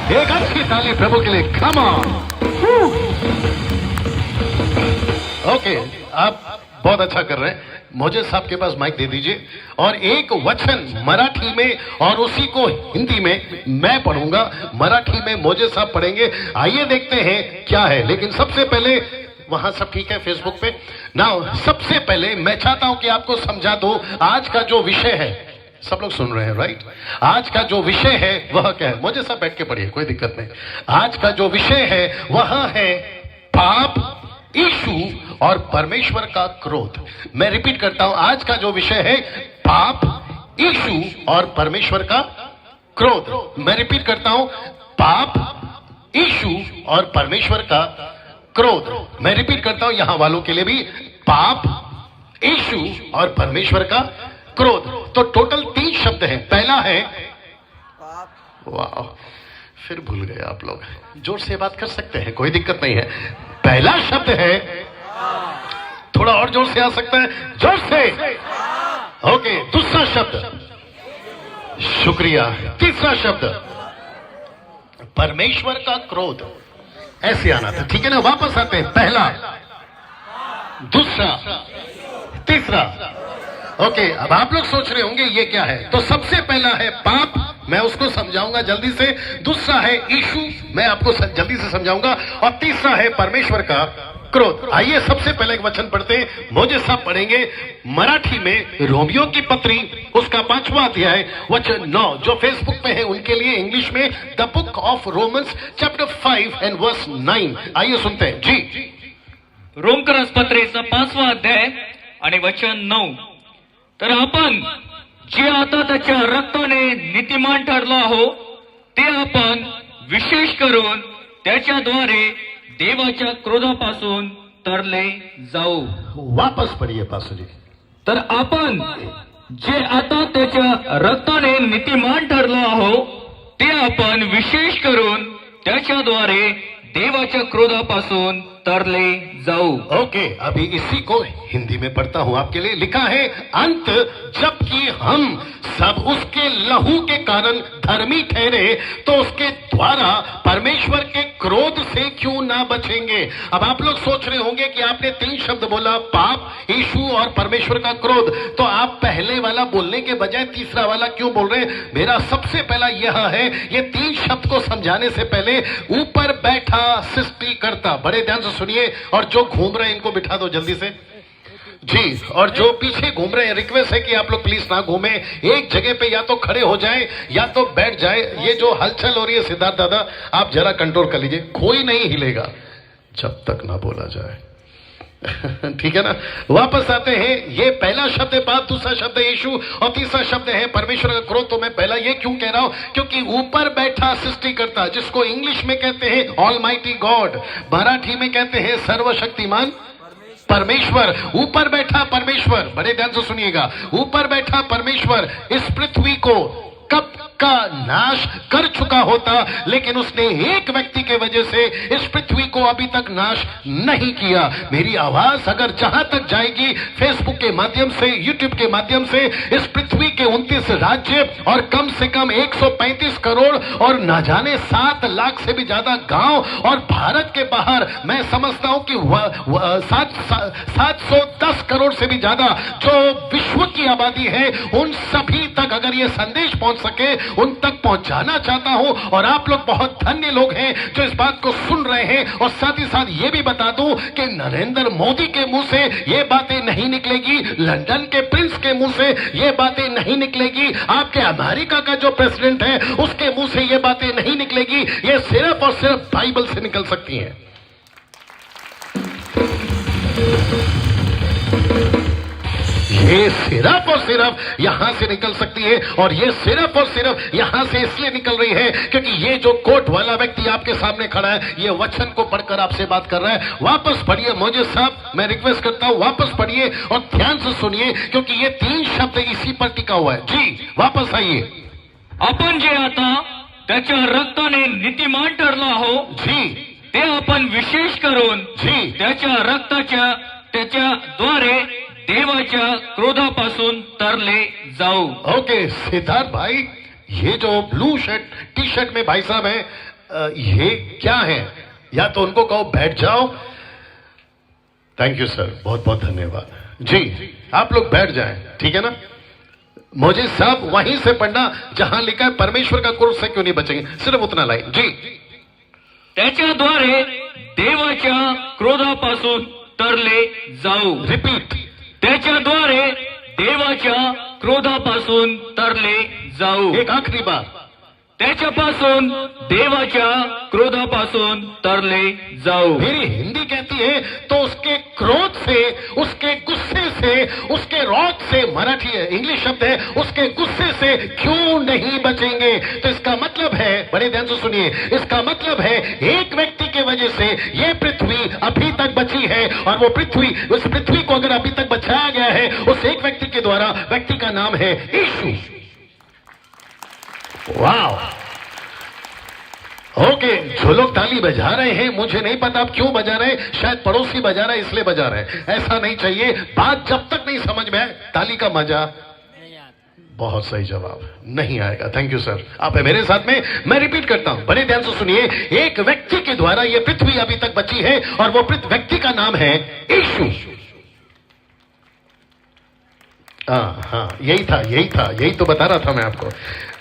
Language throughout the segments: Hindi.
एक अच्छी ताली प्रभु के लिए, कम ऑन। ओके, आप बहुत अच्छा कर रहे हैं। मुझे साहब के पास माइक दे दीजिए और एक वचन मराठी में और उसी को हिंदी में मैं पढ़ूंगा, मराठी में मोजे साहब पढ़ेंगे। आइए देखते हैं क्या है। लेकिन सबसे पहले, वहां सब ठीक है फेसबुक पे ना? सबसे पहले मैं चाहता हूं कि आपको समझा दो आज का जो विषय है। सब लोग सुन रहे हैं राइट? आज का जो विषय है वह क्या है? मुझे सब बैठ के पढ़िए, कोई दिक्कत नहीं। आज का जो विषय है वह है पाप, यीशु और परमेश्वर का क्रोध। मैं रिपीट करता हूं, आज का जो विषय है पाप, यीशु और परमेश्वर का क्रोध। मैं रिपीट करता हूं, पाप, यीशु और परमेश्वर का क्रोध। मैं रिपीट करता हूं यहां वालों के लिए भी, पाप, यीशु और परमेश्वर का क्रोध। तो टोटल 3 शब्द हैं। पहला है वाह, फिर भूल गए आप लोग। जोर से बात कर सकते हैं, कोई दिक्कत नहीं है। पहला शब्द है, थोड़ा और जोर से आ सकता है, जोर से। ओके, दूसरा शब्द, शुक्रिया। तीसरा शब्द, परमेश्वर का क्रोध। ऐसे आना था, ठीक है ना? वापस आते हैं, पहला, दूसरा, तीसरा। ओके, अब आप लोग सोच रहे होंगे ये क्या है। तो सबसे पहला है पाप, मैं उसको समझाऊंगा जल्दी से। दूसरा है यीशु, मैं आपको जल्दी से समझाऊंगा। और तीसरा है परमेश्वर का क्रोध। आइए सबसे पहले एक वचन पढ़ते हैं। मोजे साहब पढ़ेंगे मराठी में रोमियो की पत्री, उसका 5वां अध्याय वचन 9। जो फेसबुक पे है उनके लिए इंग्लिश में the book of Romans chapter 5 and verse 9। आइए सुनते हैं जी। रोमकरास पत्रेचा 5वां अध्याय आणि वचन 9। तर आपण जे आता त्याच्या रक्ताने नीतिमान ठरलो आहो ते आपण विशेष करून त्याच्याद्वारे देवाच्या क्रोधापासून तरले जाऊ। वापस पढ़िए पासू जी। तर आपण जे आता त्याच्या रक्ताने नीतिमान ठरलो आहो ते आपण विशेष करून त्याच्याद्वारे देवाच्या क्रोधापासून तरले जाऊ। ओके, अभी इसी को हिंदी में पढ़ता हूं आपके लिए। लिखा है, अंत जबकि हम सब उसके लहू के कारण धर्मी ठहरे तो उसके द्वारा परमेश्वर के क्रोध से क्यों ना बचेंगे। अब आप लोग सोच रहे होंगे कि आपने 3 शब्द बोला, पाप, यीशु और परमेश्वर का क्रोध, तो आप पहले वाला बोलने के बजाय तीसरा वाला क्यों बोल रहे हैं? मेरा सबसे पहला यह है, ये 3 शब्द को समझाने से पहले ऊपर बैठा सृष्टि करता, बड़े ध्यान से सुनिए। और जो घूम रहे हैं इनको बिठा दो जल्दी से जी। और जो पीछे घूम रहे हैं, रिक्वेस्ट है कि आप लोग प्लीज ना घूमे, एक जगह पे या तो खड़े हो जाएं या तो बैठ जाएं। ये जो हलचल हो रही है सिद्धार्थ दादा, आप जरा कंट्रोल कर लीजिए। कोई नहीं हिलेगा जब तक ना बोला जाए। ठीक है ना? वापस आते हैं। ये पहला शब्द है पाप, दूसरा शब्द है यीशु और तीसरा शब्द है परमेश्वर का क्रोध। तो मैं पहला ये क्यों कह रहा हूं? क्योंकि ऊपर बैठा सृष्टिकर्ता, जिसको इंग्लिश में कहते हैं ऑलमाइटी गॉड, मराठी में कहते हैं सर्वशक्तिमान परमेश्वर। ऊपर बैठा परमेश्वर, बड़े ध्यान से सुनिएगा, ऊपर बैठा परमेश्वर इस पृथ्वी को कब का नाश कर चुका होता, लेकिन उसने एक व्यक्ति के वजह से इस पृथ्वी को अभी तक नाश नहीं किया। मेरी आवाज अगर जहां तक जाएगी, फेसबुक के माध्यम से, यूट्यूब के माध्यम से, इस पृथ्वी के 29 राज्य और कम से कम 135 करोड़ और न जाने 7 लाख से भी ज्यादा गांव और भारत के बाहर मैं समझता हूं कि 710 करोड़ से भी ज्यादा जो विश्व की आबादी है, उन सभी तक अगर ये संदेश पहुंच सके, उन तक पहुंचाना चाहता हूं। और आप लोग बहुत धन्य लोग हैं जो इस बात को सुन रहे हैं। और साथ ही साथ ये भी बता दूं कि नरेंद्र मोदी के मुंह से ये बातें नहीं निकलेगी, लंदन के प्रिंस के मुंह से ये बातें नहीं निकलेगी, आपके अमेरिका का जो प्रेसिडेंट है उसके मुंह से ये बातें नहीं निकलेगी। ये सिर्फ और सिर्फ बाइबल से निकल सकती हैं। ये सिर्फ और सिर्फ यहां से निकल सकती है। और ये सिर्फ और सिर्फ यहां से इसलिए निकल रही है क्योंकि ये जो कोट वाला व्यक्ति आपके सामने खड़ा है, ये वचन को पढ़कर आपसे बात कर रहा है। वापस पढ़िए मोजे साहब, मैं रिक्वेस्ट करता हूं वापस पढ़िए और ध्यान से सुनिए, क्योंकि ये 3 शब्द इसी पर टिका हुआ है। जी वापस आइए। आपण जे आता त्याच्या रक्ताने नीतिमान ठरलो आहो जी, ते आपण विशेष करून जी, त्याच्या रक्ताच्या त्याच्याद्वारे देवाच्या क्रोधापासून तरले जाऊ। ओके सिद्धार्थ भाई, ये जो ब्लू शर्ट टी शर्ट में भाई साहब हैं, ये क्या है? या तो उनको कहो बैठ जाओ। थैंक यू सर, बहुत बहुत धन्यवाद जी। आप लोग बैठ जाएं, ठीक है ना? मुझे सब वहीं से पढ़ना जहां लिखा है परमेश्वर का क्रोध से क्यों नहीं बचेंगे, सिर्फ उतना लाइन जी। त्याच्याद्वारे देवाच्या क्रोधापासून तरले जाऊ। रिपीट। त्याच्याद्वारे देवाच्या क्रोधापासून तरले जाऊ। एक आखिरी बार। त्याच्यापासून देवाच्या क्रोधापासून तरले जाऊ। मेरी हिंदी कहती है तो उसके क्रोध से, उसके गुस्से से, उसके रौद से, मराठी है, इंग्लिश शब्द है, उसके गुस्से से क्यों नहीं बचेंगे? तो इसका मतलब है, बड़े ध्यान से सुनिए, इसका मतलब है एक व्यक्ति के वजह से ये पृथ्वी अभी तक बची है, और वो पृथ्वी, उस पृथ्वी को अगर अभी तक बचाया गया है उस एक व्यक्ति के द्वारा। व्यक्ति का नाम है यीशु। वाह, ओके। जो लोग ताली बजा रहे हैं, मुझे नहीं पता आप क्यों बजा रहे हैं, शायद पड़ोसी बजा रहा है इसलिए बजा रहे हैं। ऐसा नहीं चाहिए, बात जब तक नहीं समझ में आए ताली का मजा। बहुत सही जवाब, नहीं आएगा। थैंक यू सर, आप है मेरे साथ में। मैं रिपीट करता हूं, बड़े ध्यान से सुनिए। एक व्यक्ति के द्वारा यह पृथ्वी अभी तक बची है, और वो व्यक्ति का नाम है यीशु। हाँ, यही था, यही तो बता रहा था मैं आपको।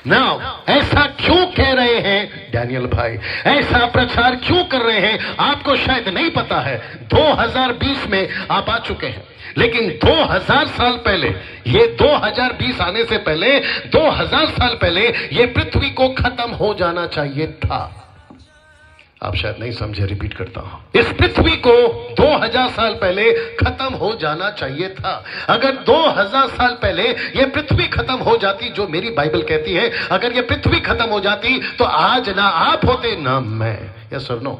नाउ, ऐसा क्यों कह रहे हैं डैनियल भाई, ऐसा प्रचार क्यों कर रहे हैं? आपको शायद नहीं पता है, 2020 में आप आ चुके हैं, लेकिन 2000 साल पहले, ये 2020 आने से पहले 2000 साल पहले ये पृथ्वी को खत्म हो जाना चाहिए था। आप शायद नहीं समझे, रिपीट करता हूं। इस पृथ्वी को 2000 साल पहले खत्म हो जाना चाहिए था। अगर 2000 साल पहले यह पृथ्वी खत्म हो जाती, जो मेरी बाइबल कहती है, अगर यह पृथ्वी खत्म हो जाती तो आज ना आप होते ना मैं। यस और नो?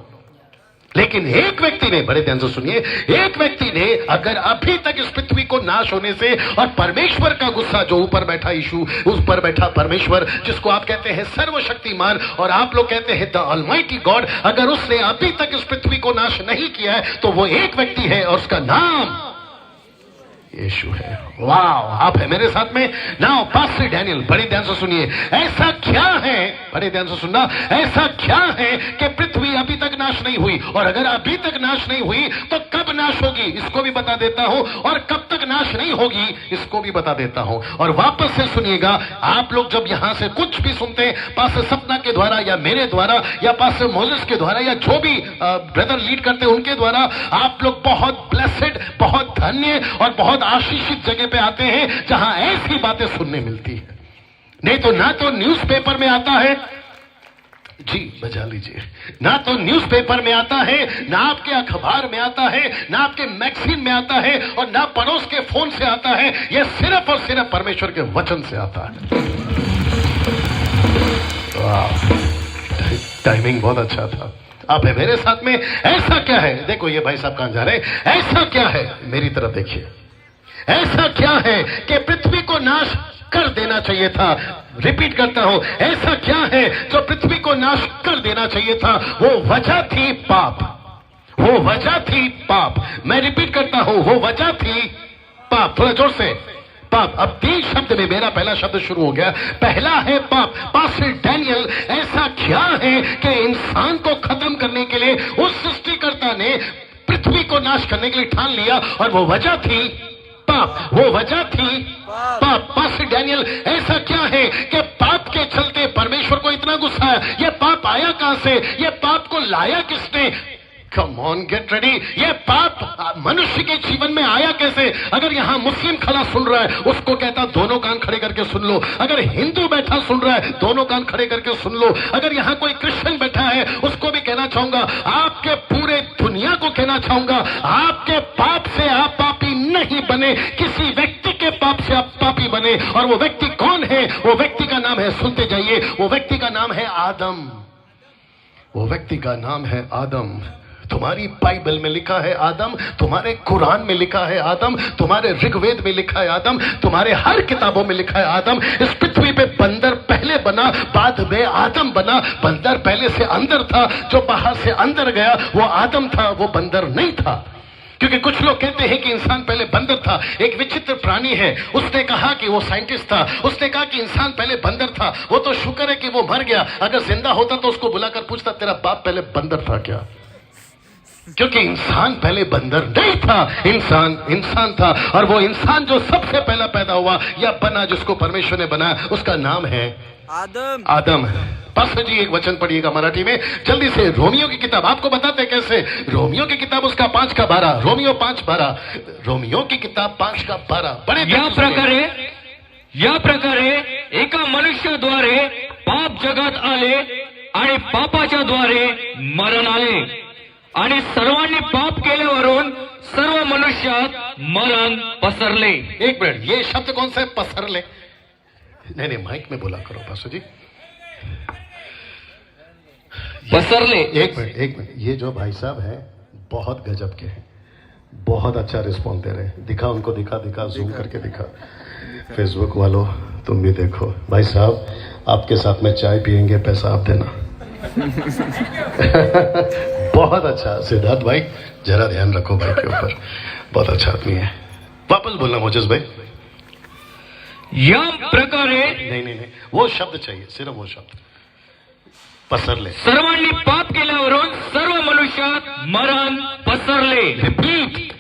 लेकिन एक व्यक्ति ने, बड़े ध्यान से सुनिए, एक व्यक्ति ने अगर अभी तक इस पृथ्वी को नाश होने से, और परमेश्वर का गुस्सा, जो ऊपर बैठा यीशु, उस पर बैठा परमेश्वर, जिसको आप कहते हैं सर्वशक्तिमान और आप लोग कहते हैं द ऑलमाइटी गॉड, अगर उसने अभी तक इस पृथ्वी को नाश नहीं किया है तो वो एक व्यक्ति है और उसका नाम यीशु है। वाह, आप है मेरे साथ में। नाउ पास्टर डैनियल, बड़े ध्यान से सुनिए, ऐसा क्या है, बड़े ध्यान से सुनना, ऐसा क्या है कि पृथ्वी अभी तक नाश नहीं हुई? और अगर अभी तक नाश नहीं हुई तो कब नाश होगी, इसको भी बता देता हूं, और कब तक नाश नहीं होगी इसको भी बता देता हूं। और वापस से सुनिएगा, आप लोग जब यहां से कुछ भी सुनते हैं, पास्टर सपना के द्वारा या मेरे द्वारा या पास्टर मोजेस के द्वारा या जो भी ब्रदर लीड करते हैं उनके द्वारा, आप लोग बहुत ब्लेसेड, बहुत धन्य और बहुत आशीषित जगह पे आते हैं जहां ऐसी बातें सुनने मिलती है। नहीं तो ना तो न्यूज़पेपर में आता है जी, बजा लीजिए, ना तो न्यूज़पेपर में आता है, ना आपके अखबार में आता है, ना आपके मैगजीन में आता है, और ना पड़ोस के फोन से आता है। यह सिर्फ और सिर्फ परमेश्वर के वचन से आता है। वाह, टाइमिंग बहुत अच्छा था। आप है मेरे साथ में। ऐसा क्या है, देखो ये भाई साहब कहां जा रहे हैं, ऐसा क्या है, मेरी तरफ देखिए, ऐसा क्या है कि पृथ्वी को नाश कर देना चाहिए था? रिपीट करता हूं, ऐसा क्या है जो पृथ्वी को नाश कर देना चाहिए था? वो वजह थी पाप, वो वजह थी पाप। मैं रिपीट करता हूं, वो वजह थी पाप। थोड़ा जोर से, पाप। अब 3 शब्द में मेरा पहला शब्द शुरू हो गया। पहला है पाप। पास्टर डैनियल, ऐसा क्या है कि इंसान को खत्म करने के लिए उस सृष्टिकर्ता ने पृथ्वी को नाश करने के लिए ठान लिया, और वो वजह थी पाप, वो वजह थी पाप। पास्टर डैनियल, ऐसा क्या है कि पाप के चलते परमेश्वर को इतना गुस्सा है? ये पाप आया कहां से? ये पाप को लाया किसने? Come on, get ready. ये पाप मनुष्य के जीवन में आया कैसे? अगर यहां मुस्लिम खड़ा सुन रहा है, उसको कहता दोनों कान खड़े करके सुन लो। अगर हिंदू बैठा सुन रहा है, दोनों कान खड़े करके सुन लो। अगर यहां कोई क्रिश्चियन बैठा है, उसको भी कहना चाहूंगा, आपके पूरे दुनिया को कहना चाहूंगा, आपके पाप से आप पापी नहीं बने, किसी व्यक्ति के पाप से आप पापी बने। और वो व्यक्ति कौन है? वो व्यक्ति का नाम है, सुनते जाइए, वो व्यक्ति का नाम है आदम। वो व्यक्ति का नाम है आदम। तुम्हारी बाइबल में लिखा है आदम, तुम्हारे कुरान में लिखा है आदम, तुम्हारे ऋग्वेद में लिखा है आदम, तुम्हारे हर किताबों में लिखा है आदम। इस पृथ्वी पे बंदर पहले बना, बाद में आदम बना। बंदर पहले से अंदर था, जो बाहर से अंदर गया वो आदम था, वो बंदर नहीं था। क्योंकि कुछ लोग कहते हैं कि इंसान पहले बंदर था, एक विचित्र प्राणी है। उसने कहा कि वो साइंटिस्ट था, उसने कहा कि इंसान पहले बंदर था। वो तो शुक्र है कि वो मर गया, अगर जिंदा होता तो उसको बुलाकर पूछता तेरा बाप पहले बंदर था क्या? क्योंकि इंसान पहले बंदर नहीं था, इंसान था। और वो इंसान जो सबसे पहला पैदा हुआ या बना, जिसको परमेश्वर ने बनाया, उसका नाम है आदम। पास्टर जी एक वचन पढ़िएगा मराठी में जल्दी से। रोमियो की किताब आपको बताते कैसे। रोमियो की किताब उसका 5:12, रोमियो 5:12, रोमियो की किताब 5:12। बड़े या प्रकारे एका मनुष्याद्वारे पाप जगात आले आणि पापाच्या द्वारे मरण आले आणि सर्वांनी पाप केल्यावरून सर्व मनुष्यात मरण पसरले। एक मिनट, ये शब्द कौन सा है? पसरले? नहीं, माइक में बोला करो पास्टर जी। पसरले। एक मिनट, ये जो भाई साहब है बहुत गजब के हैं, बहुत अच्छा रिस्पॉन्स दे रहे हैं। दिखा उनको, दिखा जूम करके दिखा। फेसबुक वालों तुम भी देखो। भाई साहब आपके साथ में चाय पियेंगे, पैसा आप देना। बहुत अच्छा। सिद्धार्थ भाई जरा ध्यान रखो भाई के ऊपर, बहुत अच्छा आदमी है। वापस बोलना मोजेस भाई। या प्रकारे नहीं, वो शब्द चाहिए, सिर्फ वो शब्द पसरले। सर्वांनी पाप केल्यावरून सर्व मनुष्यात मरण पसरले। रिपीट,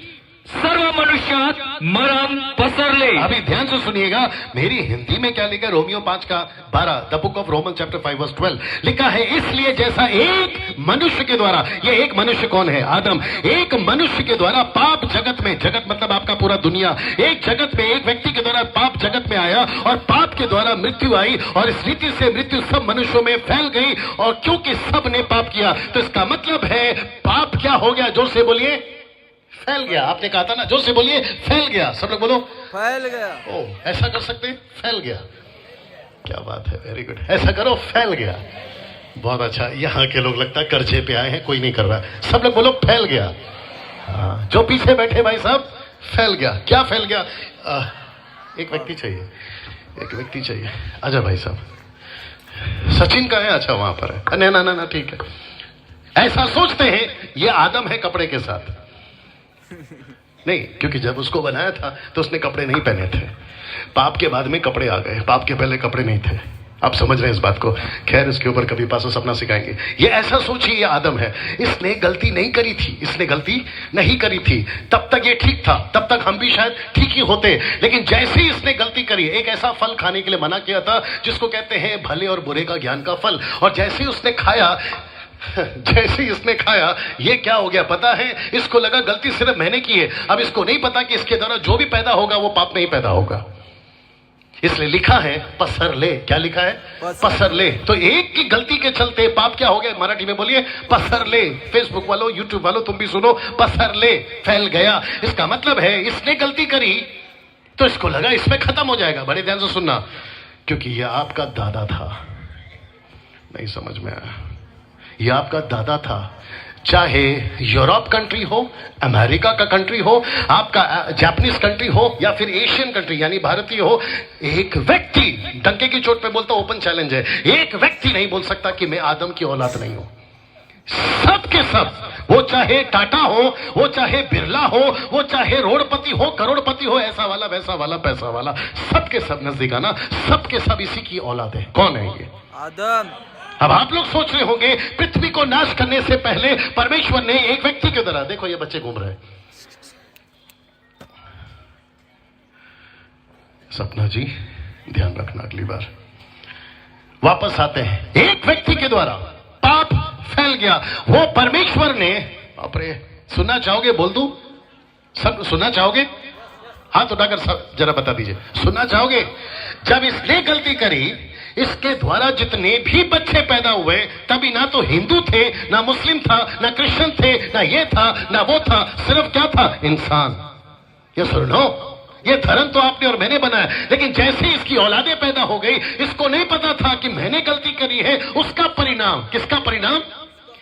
सर्व मनुष्यात मरण पसरले। अभी ध्यान से सुनिएगा, मेरी हिंदी में क्या लिखा है? Romeo 5:12, the book of Roman chapter 5:12 लिखा है, इसलिए जैसा एक मनुष्य के द्वारा, ये एक मनुष्य कौन है? आदम। एक मनुष्य के द्वारा पाप जगत में, जगत मतलब आपका पूरा दुनिया, एक जगत में एक व्यक्ति के द्वारा पाप जगत में आया और पाप के द्वारा मृत्यु आई, और इस रीति से मृत्यु सब मनुष्यों में फैल गई। और क्योंकि सब ने पाप किया, तो इसका मतलब है पाप क्या हो गया? जोर से बोलिए, फैल गया। आपने कहा था ना, जोर से बोलिए, फैल गया। सब लोग बोलो, फैल गया। ओ, ऐसा कर सकते हैं? फैल गया, क्या बात है, वेरी गुड। ऐसा करो, फैल गया। बहुत अच्छा। यहाँ के लोग लगता है कर्जे पे आए हैं, कोई नहीं कर रहा। सब लोग बोलो, फैल गया। हाँ, जो पीछे बैठे भाई साहब, फैल गया। क्या फैल गया? एक व्यक्ति चाहिए, आजा भाई साहब। सचिन का है? अच्छा वहां पर है। ना ठीक है। ऐसा सोचते हैं ये आदम है कपड़े के साथ। नहीं, क्योंकि जब उसको बनाया था तो उसने कपड़े नहीं पहने थे। पाप के बाद में कपड़े आ गए, पाप के पहले कपड़े नहीं थे। आप समझ रहे हैं इस बात को? खैर, इसके ऊपर कभी पासो सपना सिखाएंगे। ये ऐसा सोचिए, ये आदम है, इसने गलती नहीं करी थी, तब तक ये ठीक था, तब तक हम भी शायद ठीक ही होते। लेकिन जैसे ही इसने गलती करी, एक ऐसा फल खाने के लिए मना किया था जिसको कहते हैं भले और बुरे का ज्ञान का फल, और जैसे ही उसने खाया, ये क्या हो गया पता है? इसको लगा गलती सिर्फ मैंने की है। अब इसको नहीं पता कि इसके द्वारा जो भी पैदा होगा वो पाप नहीं पैदा होगा। इसलिए लिखा है पसरले। क्या लिखा है? पसरले। तो एक की गलती के चलते पाप क्या हो गया? मराठी में बोलिए, पसरले। फेसबुक वालों, यूट्यूब वालों, तुम भी सुनो, पसरले, फैल गया। इसका मतलब है इसने गलती करी तो इसको लगा इसमें खत्म हो जाएगा। बड़े ध्यान से सुनना, क्योंकि यह आपका दादा था। नहीं समझ में आया? यह आपका दादा था। चाहे यूरोप कंट्री हो, अमेरिका का कंट्री हो, आपका जापानीज कंट्री हो, या फिर एशियन कंट्री यानी भारतीय हो, एक व्यक्ति, डंके की चोट पे बोलता, ओपन चैलेंज है, एक व्यक्ति नहीं बोल सकता कि मैं आदम की औलाद नहीं हूं। सब के सब, वो चाहे टाटा हो, वो चाहे बिरला हो, वो चाहे रोडपति हो, करोड़पति हो, ऐसा वाला वैसा वाला पैसा वाला, सब के सब नजदीक आना, सब के सब इसी की औलाद है। कौन है ये? आदम। अब आप लोग सोच रहे होंगे पृथ्वी को नाश करने से पहले परमेश्वर ने एक व्यक्ति के द्वारा, देखो ये बच्चे घूम रहे हैं, सपना जी ध्यान रखना, अगली बार वापस आते हैं। एक व्यक्ति के द्वारा पाप फैल गया, वो परमेश्वर ने, अपने सुनना चाहोगे? बोल दूं? सब सुनना चाहोगे? हाथ उठाकर सब जरा बता दीजिए, सुनना चाहोगे? जब इसने गलती करी, इसके द्वारा जितने भी बच्चे पैदा हुए, तभी ना तो हिंदू थे, ना मुस्लिम था, ना क्रिश्चियन थे, ना ये था ना वो था, सिर्फ क्या था? इंसान। ये सुनो, ये धर्म तो आपने और मैंने बनाया, लेकिन जैसे इसकी औलादे पैदा हो गई, इसको नहीं पता था कि मैंने गलती करी है। उसका परिणाम, किसका परिणाम?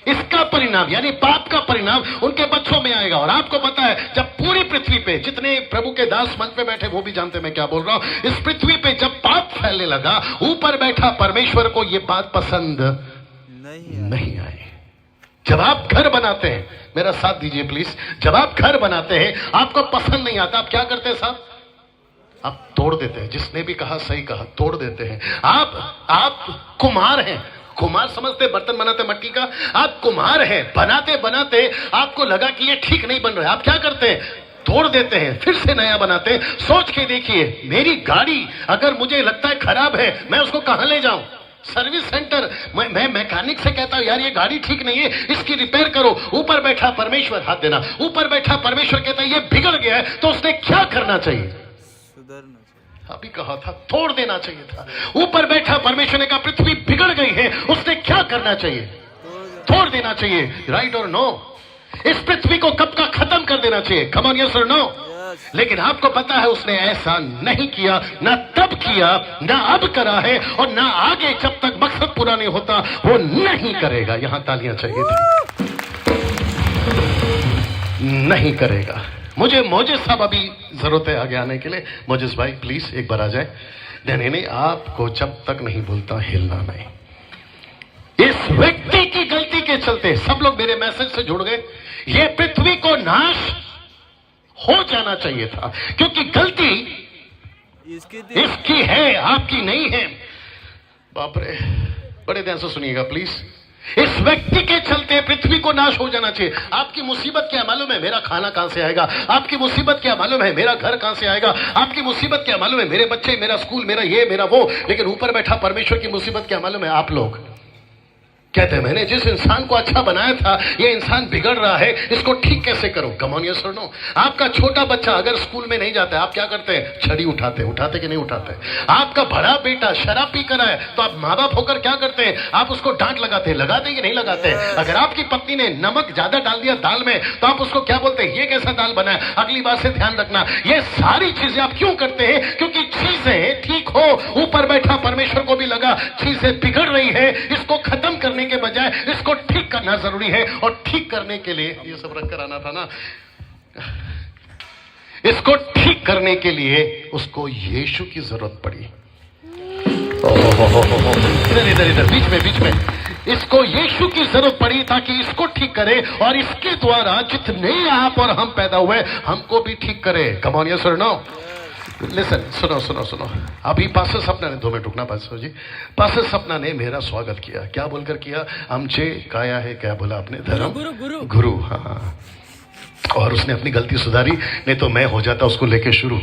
इसका परिणाम, यानी पाप का परिणाम उनके बच्चों में आएगा। और आपको पता है, जब पूरी पृथ्वी पे, जितने प्रभु के दास मंच पे बैठे वो भी जानते मैं क्या बोल रहा हूं, इस पृथ्वी पे जब पाप फैलने लगा, ऊपर बैठा परमेश्वर को ये बात पसंद नहीं आई। जब आप घर बनाते हैं, मेरा साथ दीजिए प्लीज, जब आप घर बनाते हैं आपको पसंद नहीं आता, आप क्या करते हैं साहब? आप तोड़ देते हैं। जिसने भी कहा सही कहा, तोड़ देते हैं। आप कुम्हार हैं, कुम्हार समझते बर्तन बनाते मट्टी का, आप कुम्हार हैं, बनाते बनाते आपको लगा कि ये ठीक नहीं बन रहा है, आप क्या करते हैं? तोड़ देते हैं, फिर से नया बनाते हैं। सोच के देखिए, मेरी गाड़ी अगर मुझे लगता है खराब है, मैं उसको कहां ले जाऊं? Service centre. मैं मैकेनिक से कहता हूं यार ये गाड़ी ठीक नहीं है, इसकी रिपेयर करो। ऊपर बैठा परमेश्वर, हाथ देना, ऊपर बैठा परमेश्वर कहता है ये बिगड़ गया है, तो उसने क्या करना चाहिए? अभी कहा था तोड़ देना चाहिए था। ऊपर बैठा परमेश्वर ने कहा पृथ्वी बिगड़ गई है, उसने क्या करना चाहिए? तोड़ देना चाहिए। राइट और नो? इस पृथ्वी को कब का खत्म कर देना चाहिए। कम ऑन, यस और नो? लेकिन आपको पता है उसने ऐसा नहीं किया, ना तब किया, ना अब करा है, और ना आगे जब तक मकसद पूरा नहीं होता वो नहीं करेगा। यहां तालियां चाहिए थी। नहीं करेगा। मुझे मोजेस साहब अभी जरूरत है आगे आने के लिए। मोजेस भाई प्लीज एक बार आ जाए। नहीं, आपको जब तक नहीं बोलता हिलना नहीं। इस व्यक्ति की गलती के चलते सब लोग मेरे मैसेज से जुड़ गए। ये पृथ्वी को नाश हो जाना चाहिए था, क्योंकि गलती इसकी है, आपकी नहीं है। बाप रे, बड़े ध्यान से सुनिएगा प्लीज। इस व्यक्ति के चलते पृथ्वी को नाश हो जाना चाहिए। आपकी मुसीबत क्या मालूम है? मेरा खाना कहां से आएगा? आपकी मुसीबत क्या मालूम है? मेरा घर कहां से आएगा? आपकी मुसीबत क्या मालूम है? मेरे बच्चे, मेरा स्कूल, मेरा ये, मेरा वो। लेकिन ऊपर बैठा परमेश्वर की मुसीबत क्या मालूम है? आप लोग कहते हैं मैंने जिस इंसान को अच्छा बनाया था, ये इंसान बिगड़ रहा है, इसको ठीक कैसे करो? कम ऑन, यस और नो? आपका छोटा बच्चा अगर स्कूल में नहीं जाता है, आप क्या करते हैं? छड़ी उठाते कि नहीं उठाते? आपका बड़ा बेटा शराब पी कर है, तो आप माँ बाप होकर क्या करते हैं? आप उसको डांट लगाते कि नहीं लगाते? अगर आपकी पत्नी ने नमक ज्यादा डाल दिया दाल में, तो आप उसको क्या बोलते हैं? ये कैसा दाल बना है, अगली बार से ध्यान रखना। ये सारी चीजें आप क्यों करते हैं? क्योंकि चीजें ठीक हो, ऊपर बैठा परमेश्वर को भी लगा चीजें बिगड़ रही है, इसको खत्म करने के बजाय इसको ठीक करना जरूरी है। और ठीक करने के लिए ये सब रख कर आना था ना, इसको ठीक करने के लिए उसको यीशु की जरूरत पड़ी। इधर बीच में इसको यीशु की जरूरत पड़ी ताकि इसको ठीक करे, और इसके द्वारा जितने आप और हम पैदा हुए हमको भी ठीक करे। कम ऑन, यस और नो? लिसन, सुनो। अभी पास्टर सपना ने, 2 मिनट रुकना पास्टर जी। पास्टर सपना ने मेरा स्वागत किया। क्या बोलकर किया? आमचे काया है, क्या बोला आपने? धर्म गुरु। हाँ, और उसने अपनी गलती सुधारी, नहीं तो मैं हो जाता उसको लेके शुरू।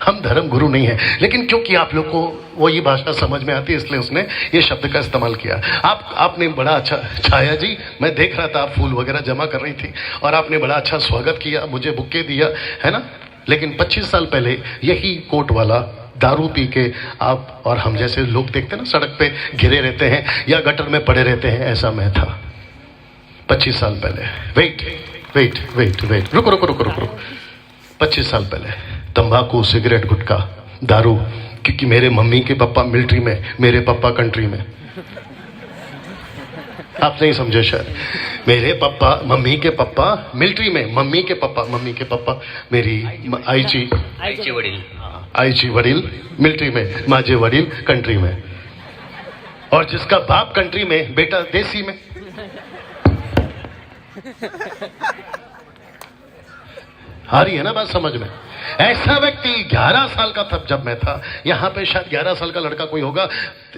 हम धर्म गुरु नहीं है, लेकिन क्योंकि आप लोग को वो ये भाषा समझ में आती है, इसलिए उसने ये शब्द का इस्तेमाल किया। आपने बड़ा अच्छा, छाया जी मैं देख रहा था आप फूल वगैरह जमा कर रही थी, और आपने बड़ा अच्छा स्वागत किया, मुझे बुक्के दिया, है ना? लेकिन 25 साल पहले यही कोट वाला दारू पी के आप और हम जैसे लोग देखते हैं ना, सड़क पे घिरे रहते हैं या गटर में पड़े रहते हैं, ऐसा मैं था 25 साल पहले। वेट, रुको। 25 साल पहले तंबाकू, सिगरेट, गुटखा, दारू, क्योंकि मेरे मम्मी के पापा मिलिट्री में, मेरे पापा कंट्री में। आप नहीं समझे शायद। मेरे पापा, मम्मी के पापा मिलिट्री में, मम्मी के पापा मेरी आईची वडील मिलिट्री में, माझे वडील कंट्री में, और जिसका बाप कंट्री में, बेटा देसी में। आ रही है ना बात समझ में? ऐसा व्यक्ति 11 साल का था जब मैं था यहां पे, शायद 11 साल का लड़का कोई होगा।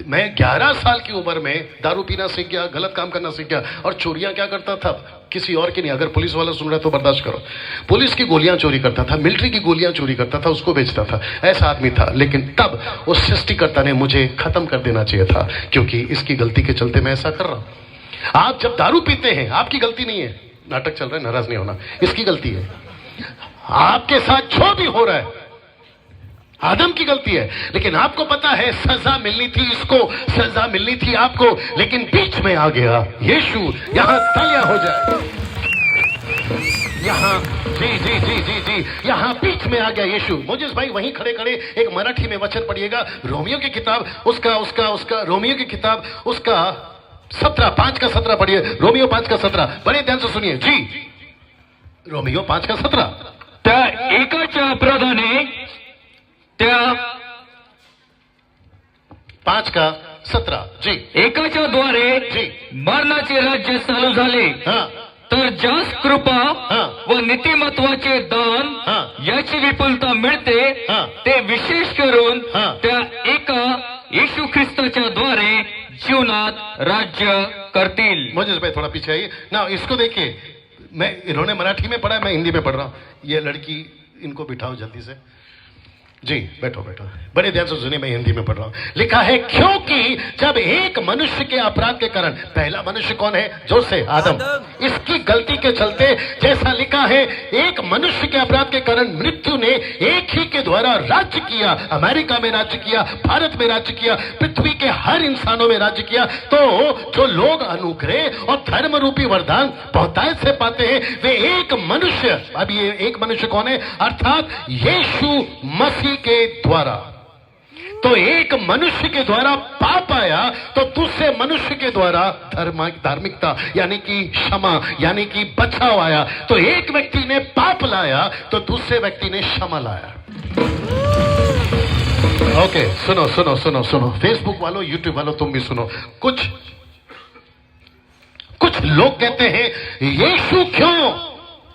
मैं 11 साल की उम्र में दारू पीना सीख गया, गलत काम करना सीख गया, और चोरियां क्या करता था? किसी और की नहीं। अगर पुलिस वाला सुन रहा है तो बर्दाश्त करो। पुलिस की गोलियां चोरी करता था, मिलिट्री की गोलियां चोरी करता था, उसको बेचता था। ऐसा आदमी था। लेकिन तब उस सृष्टिकर्ता ने मुझे खत्म कर देना चाहिए था, क्योंकि इसकी गलती के चलते मैं ऐसा कर रहा हूं। आप जब दारू पीते हैं, आपकी गलती नहीं है, नाटक चल रहा है, नाराज नहीं होना, इसकी गलती है। आपके साथ जो भी हो रहा है आदम की गलती है, लेकिन आपको पता है सजा मिलनी थी इसको, सजा मिलनी थी आपको, लेकिन बीच में आ गया यीशु। यहां तालियां हो जाए। यहां जी, यहां बीच में आ गया यीशु। मोजेस भाई वहीं खड़े खड़े एक मराठी में वचन पढ़िएगा, रोमियो की किताब, उसका रोमियो की किताब, उसका 5 का 17 पढ़िए। रोमियो 5 का 17, बड़े ध्यान से सुनिए जी। रोमियो 5 का 17। त्या एकाच्या अपराधाने, त्या 5 का 17 जी एकाच्या द्वारे जी मरणाचे राज्य चालू झाले, हाँ तर ज्यास कृपा हा. व नीतिमत्वाचे दान हा. याची विपुलता मिळते, हा. ते विशेष करून हा. त्या एका येशू ख्रिस्ताच्या द्वारे जीवनात राज्य करतील. मोजेस भाई थोड़ा पीछे आइए ना, इसको देखिए, मैं इन्होंने मराठी में पढ़ा, मैं हिंदी में पढ़ रहा हूँ। ये लड़की, इनको बिठाओ जल्दी से जी, बैठो बैठो, बड़े ध्यान से सुनिए, मैं हिंदी में पढ़ रहा हूं। लिखा है क्योंकि जब एक मनुष्य के अपराध के कारण, पहला मनुष्य कौन है? जो से आदम, इसकी गलती के चलते, जैसा लिखा है, एक मनुष्य के अपराध के कारण मृत्यु ने एक ही के द्वारा राज्य किया, अमेरिका में राज्य किया, भारत में राज्य किया, पृथ्वी के हर इंसानों में राज्य किया। तो जो लोग अनुग्रह और धर्म रूपी वरदान बहुतायत से पाते हैं, वे एक मनुष्य, अब ये एक मनुष्य कौन है? अर्थात यीशु मसीह के द्वारा। तो एक मनुष्य के द्वारा पाप आया, तो दूसरे मनुष्य के द्वारा धार्मिकता यानी कि क्षमा यानी कि बचाव आया। तो एक व्यक्ति ने पाप लाया, तो दूसरे व्यक्ति ने क्षमा लाया। ओके, सुनो सुनो सुनो सुनो, फेसबुक वालों, यूट्यूब वालों, तुम भी सुनो। कुछ लोग कहते हैं यीशु क्यों?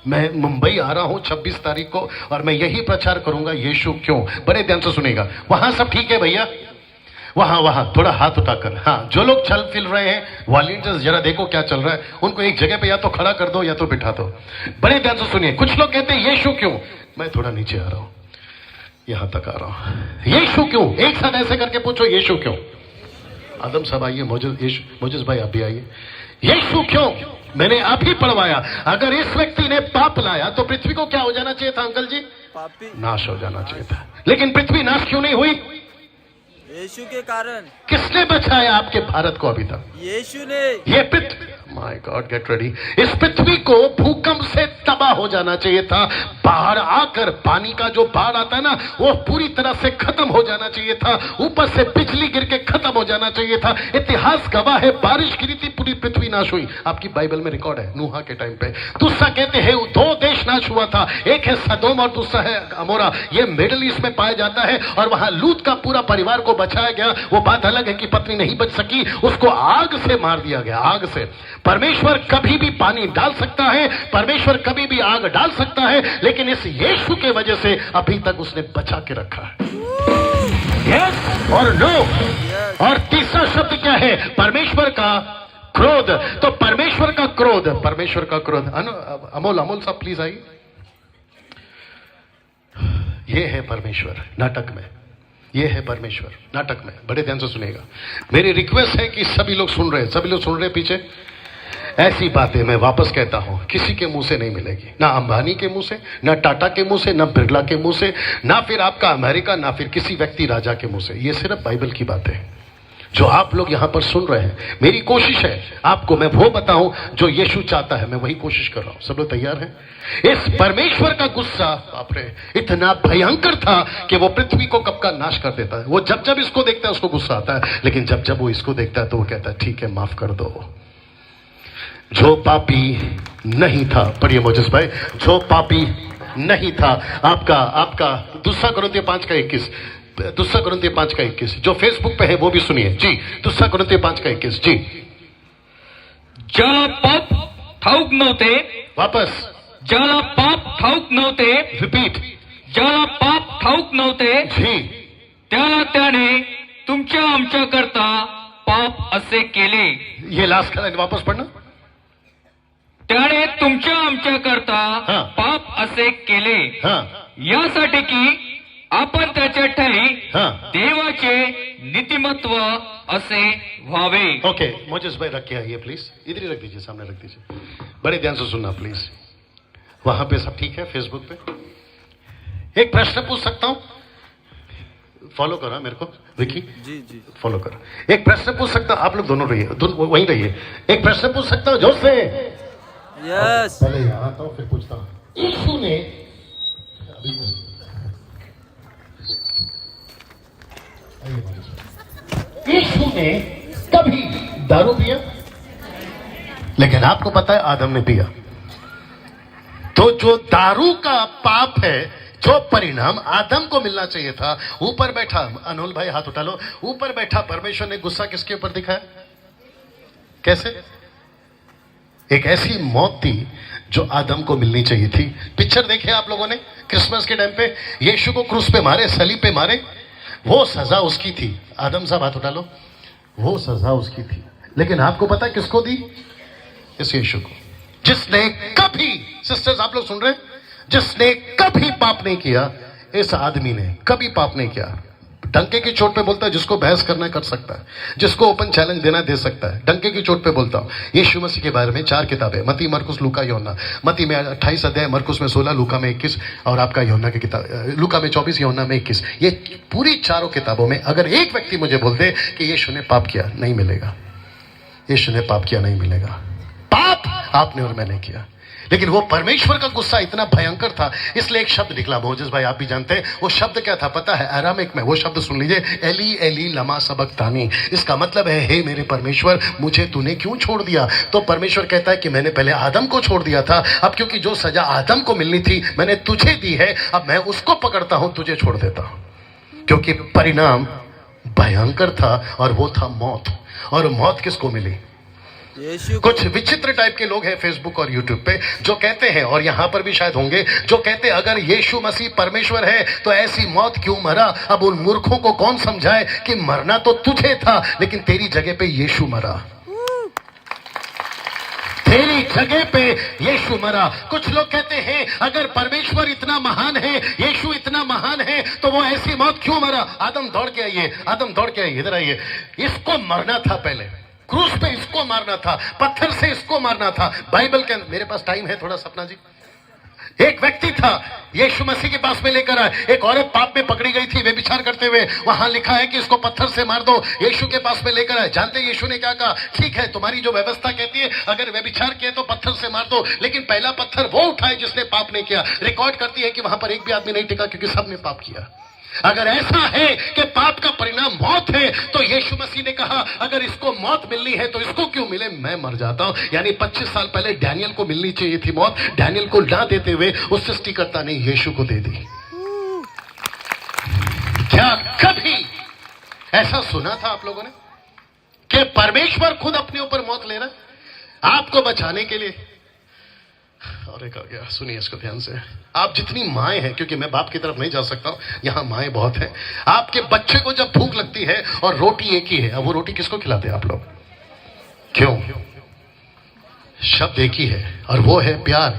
मैं मुंबई आ रहा हूं 26 तारीख को और मैं यही प्रचार करूंगा, यीशु क्यों। बड़े ध्यान से सुनेगा। वहां सब ठीक है भैया? वहां थोड़ा हाथ उठाकर, हाँ, जो लोग चल फिर रहे हैं, वॉलंटियर्स जरा देखो क्या चल रहा है, उनको एक जगह पे या तो खड़ा कर दो या तो बिठा दो। बड़े ध्यान से सुनिए। कुछ लोग कहते हैं यीशु क्यों? मैं थोड़ा नीचे आ रहा हूं, यहां तक आ रहा हूं। यीशु क्यों? एक साथ ऐसे करके पूछो, यीशु क्यों? आदम साहब आइए, मोजिस भाई आप भी आइए। यीशु क्यों? मैंने अभी पढ़वाया, अगर इस व्यक्ति ने पाप लाया तो पृथ्वी को क्या हो जाना चाहिए था अंकल जी? पापी, नाश हो जाना चाहिए था। लेकिन पृथ्वी नाश क्यों नहीं हुई? यीशु के कारण। किसने बचाया आपके भारत को अभी तक? यीशु ने। ये पृथ्वी, माय गॉड, गेट रेडी। इस पृथ्वी को भूकंप से तबाह हो जाना चाहिए था। बाढ़ आकर, पानी का जो बाढ़ आता है ना, वो पूरी तरह से खत्म हो जाना चाहिए था। ऊपर से बिजली गिर के खत्म हो जाना चाहिए था। इतिहास गवाह है, बारिश गिरी थी, पूरी पृथ्वी नाश हुई। आपकी बाइबल में रिकॉर्ड है, नूहा के टाइम पे। दूसरा कहते हैं 2 देश नाश हुआ था, एक है सदोम और दूसरा है अमोरा। ये मिडिल ईस्ट में पाया जाता है और वहां लूत का पूरा परिवार को बचाया गया। वो बात अलग है कि पत्नी नहीं बच सकी, उसको आग से मार दिया गया, आग से। परमेश्वर कभी भी पानी डाल सकता है, परमेश्वर कभी भी आग डाल सकता है, लेकिन इस यीशु के वजह से अभी तक उसने बचा के रखा है। यस और नो। और तीसरा शब्द क्या है? परमेश्वर का क्रोध। तो परमेश्वर का क्रोध, परमेश्वर का क्रोध। अमोल साहब प्लीज आइए। ये है परमेश्वर नाटक में, ये है परमेश्वर नाटक में। बड़े ध्यान से सुनेगा। मेरी रिक्वेस्ट है कि सभी लोग सुन रहे हैं, सभी लोग सुन रहे हैं पीछे। ऐसी बातें मैं वापस कहता हूं, किसी के मुंह से नहीं मिलेगी, ना अंबानी के मुंह से, ना टाटा के मुंह से, ना बिरला के मुंह से, ना फिर आपका अमेरिका, ना फिर किसी व्यक्ति राजा के मुंह से। ये सिर्फ बाइबल की बातें हैं जो आप लोग यहां पर सुन रहे हैं। मेरी कोशिश है आपको मैं वो बताऊं जो यीशु चाहता है, मैं वही कोशिश कर रहा हूं। सब लोग तैयार हैं? इस परमेश्वर का गुस्सा, बाप रे, इतना भयंकर था कि वो पृथ्वी को कब का नाश कर देता है। वो जब जब इसको देखता है उसको गुस्सा आता है, लेकिन जब जब वो इसको देखता है तो वो कहता है ठीक है, माफ कर दो। जो पापी नहीं था, पढ़िए मोजिस भाई, जो पापी नहीं था, आपका दूसरा कोरिन्थियों 5:21, दूसरा कोरिन्थियों 5:21, जो फेसबुक पे है वो भी सुनिए जी। दूसरा कोरिन्थियों 5:21 जी। ज्याला पाप ठाऊक नव्हते, वापस, ज्याला पाप ठाऊक नव्हते, रिपीट, ज्याला पाप ठाऊक नव्हते, जी, त्याला त्याने तुमच्या आमच्या करता पाप असे केले। ये लास्ट का लाइन वापस पढ़ना। त्याने तुमच्या आमच्या करता हां. पाप असे केले, हाँ यासाठी की आपण त्याच्या ठाई हाँ देवाचे नीतिमत्व असे व्हावे। ओके, मोजिस भाई रख के आइए प्लीज, इधर ही रख दीजिए, सामने रख दीजिए। बड़े ध्यान से सुनना प्लीज। वहां पे सब ठीक है? फेसबुक पे एक प्रश्न पूछ सकता हूं? फॉलो करो मेरे को, विकी जी फॉलो करो। एक प्रश्न पूछ सकता हूं? आप लोग दोनों रहिए, वहीं रहिए। एक प्रश्न पूछ सकता हूं जोर से? यस। पहले यहाँ आता हूं फिर पूछता हूं। यीशु ने कभी दारू पिया? लेकिन आपको पता है आदम ने पिया। तो जो दारू का पाप है, जो परिणाम आदम को मिलना चाहिए था, ऊपर बैठा, अनोल भाई हाथ उठा लो, ऊपर बैठा परमेश्वर ने गुस्सा किसके ऊपर दिखाया? कैसे? एक ऐसी मौत थी जो आदम को मिलनी चाहिए थी। पिक्चर देखे आप लोगों ने क्रिसमस के टाइम पे, यीशु को क्रूस पे मारे, सलीब पे मारे, वो सजा उसकी थी। आदम साहब हाथ उठा लो, वो सजा उसकी थी। लेकिन आपको पता है किसको दी? इस यीशु को, जिसने कभी, सिस्टर्स आप लोग सुन रहे हैं, जिसने कभी पाप नहीं किया। इस आदमी ने कभी पाप नहीं किया। डंके की चोट पे बोलता है, जिसको बहस करना कर सकता है, जिसको ओपन चैलेंज देना दे सकता है। डंके की चोट पे बोलता हूं। यीशु मसीह के बारे में 4 किताबें, मती, मरकुस, लूका, यूहन्ना। मती में 28 अध्याय, मरकुस में 16, लूका में 21 और आपका यूहन्ना की किताब, लूका में 24, यूहन्ना में 21। ये पूरी चारों किताबों में अगर एक व्यक्ति मुझे बोल दे कि यीशु ने पाप किया, नहीं मिलेगा। यीशु ने पाप किया, नहीं मिलेगा। पाप आपने और मैंने किया। लेकिन वो परमेश्वर का गुस्सा इतना भयंकर था, इसलिए एक शब्द निकला। मोजेस भाई आप भी जानते हैं वो शब्द क्या था, पता है? अरामिक में वो शब्द सुन लीजिए, एली एली लमा सबक्तानी। इसका मतलब है, हे मेरे परमेश्वर, मुझे तूने क्यों छोड़ दिया? तो परमेश्वर कहता है कि मैंने पहले आदम को छोड़ दिया था, अब क्योंकि जो सजा आदम को मिलनी थी मैंने तुझे दी है, अब मैं उसको पकड़ता हूं, तुझे छोड़ देता हूं। क्योंकि परिणाम भयंकर था और वो था मौत। और मौत किसको मिली? यीशु को। कुछ विचित्र टाइप के लोग हैं फेसबुक और यूट्यूब पे जो कहते हैं, और यहां पर भी शायद होंगे, जो कहते हैं अगर यीशु मसीह परमेश्वर है तो ऐसी मौत क्यों मरा? अब उन मूर्खों को कौन समझाए कि मरना तो तुझे था, लेकिन तेरी जगह पे यीशु मरा। तेरी जगह पे यीशु मरा। कुछ लोग कहते हैं अगर परमेश्वर इतना महान है, यीशु इतना महान है, तो वो ऐसी मौत क्यों मरा? आदम दौड़ के आइए, आदम दौड़ के आइए, इधर आइए। इसको मरना था पहले, क्रूस पे इसको मारना था, पत्थर से इसको मारना था। बाइबल के, मेरे पास टाइम है थोड़ा, सपना जी। एक व्यक्ति था, यीशु मसीह के पास में लेकर आए। एक औरत पाप में पकड़ी गई थी व्यभिचार करते हुए, वहां लिखा है कि इसको पत्थर से मार दो। यीशु के पास में लेकर आए। जानते यीशु ने क्या कहा? ठीक है, तुम्हारी जो व्यवस्था कहती है अगर व्यभिचार किया तो पत्थर से मार दो, लेकिन पहला पत्थर वो उठाए जिसने पाप नहीं किया। रिकॉर्ड करती है कि वहां पर एक भी आदमी नहीं टिका, क्योंकि सबने पाप किया। अगर ऐसा है कि पाप का परिणाम मौत है, तो यीशु मसीह ने कहा अगर इसको मौत मिलनी है तो इसको क्यों मिले, मैं मर जाता हूं। यानी 25 साल पहले डैनियल को मिलनी चाहिए थी मौत, डैनियल को ना देते हुए उस सृष्टिकर्ता ने यीशु को दे दी। क्या कभी ऐसा सुना था आप लोगों ने कि परमेश्वर खुद अपने ऊपर मौत ले रहा है आपको बचाने के लिए? और एक आ गया, सुनिए इसको ध्यान से। आप जितनी माएँ हैं, क्योंकि मैं बाप की तरफ नहीं जा सकता हूं, यहां माएँ बहुत हैं। आपके बच्चे को जब भूख लगती है और रोटी एक ही है, अब वो रोटी किसको खिलाते हैं आप लोग? क्यों? शब्द एक ही है और वो है प्यार,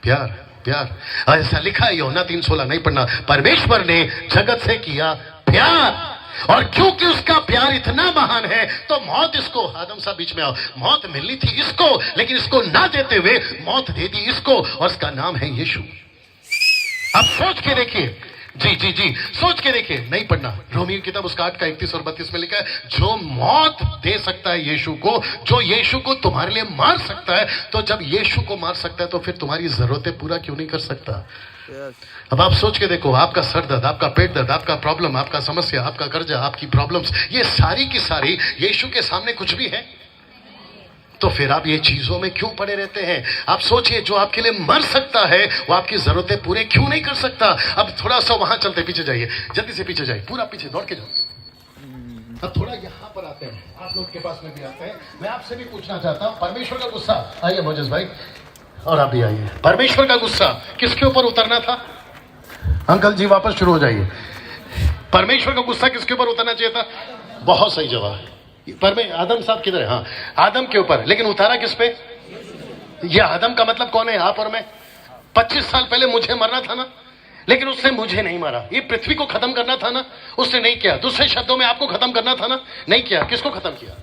प्यार, प्यार। ऐसा लिखा है यूहन्ना 3:16, नहीं पढ़ना। परमेश्वर ने जगत से किया प्यार, और क्योंकि उसका प्यार इतना महान है तो मौत इसको, आदम साहब बीच में आओ, मौत मिलनी थी इसको, लेकिन इसको ना देते हुए मौत दे दी इसको, और इसका नाम है यीशु। अब सोच के देखिए, जी जी जी, सोच के देखिए, नहीं पढ़ना। रोमियो किताब उसका 8 का 31 और 32 में लिखा है, जो मौत दे सकता है यीशु को, जो यीशु को तुम्हारे लिए मार सकता है, तो जब यीशु को मार सकता है तो फिर तुम्हारी जरूरतें पूरा क्यों नहीं कर सकता? अब आप सोच के देखो, आपका सर दर्द, आपका पेट दर्द, आपका प्रॉब्लम, आपका समस्या, आपका कर्जा, आपकी प्रॉब्लम्स, ये सारी की सारी यीशु के सामने कुछ भी है? तो फिर आप ये चीजों में क्यों पड़े रहते हैं? आप सोचिए, जो आपके लिए मर सकता है वो आपकी जरूरतें पूरे क्यों नहीं कर सकता? अब थोड़ा सा वहां चलते, पीछे जाइए, जल्दी से पीछे जाइए, पूरा पीछे दौड़ के जाओ। अब थोड़ा यहाँ पर आते हैं, आप लोग के पास में भी आते हैं। मैं आपसे भी पूछना चाहता हूँ, परमेश्वर का गुस्सा, आइए मोजेस भाई, और आप भी आइए। परमेश्वर का गुस्सा किसके ऊपर उतरना था? अंकल जी वापस शुरू हो जाइए। परमेश्वर का गुस्सा किसके ऊपर उतरना चाहिए था? बहुत सही जवाब। आदम साहब किधर है? हाँ, आदम के ऊपर, लेकिन उतारा किस पे? ये आदम का मतलब कौन है? आप और मैं। 25 साल पहले मुझे मरना था ना, लेकिन उसने मुझे नहीं मारा। ये पृथ्वी को खत्म करना था ना, उसने नहीं किया। दूसरे शब्दों में आपको खत्म करना था ना, नहीं किया। किसको खत्म किया?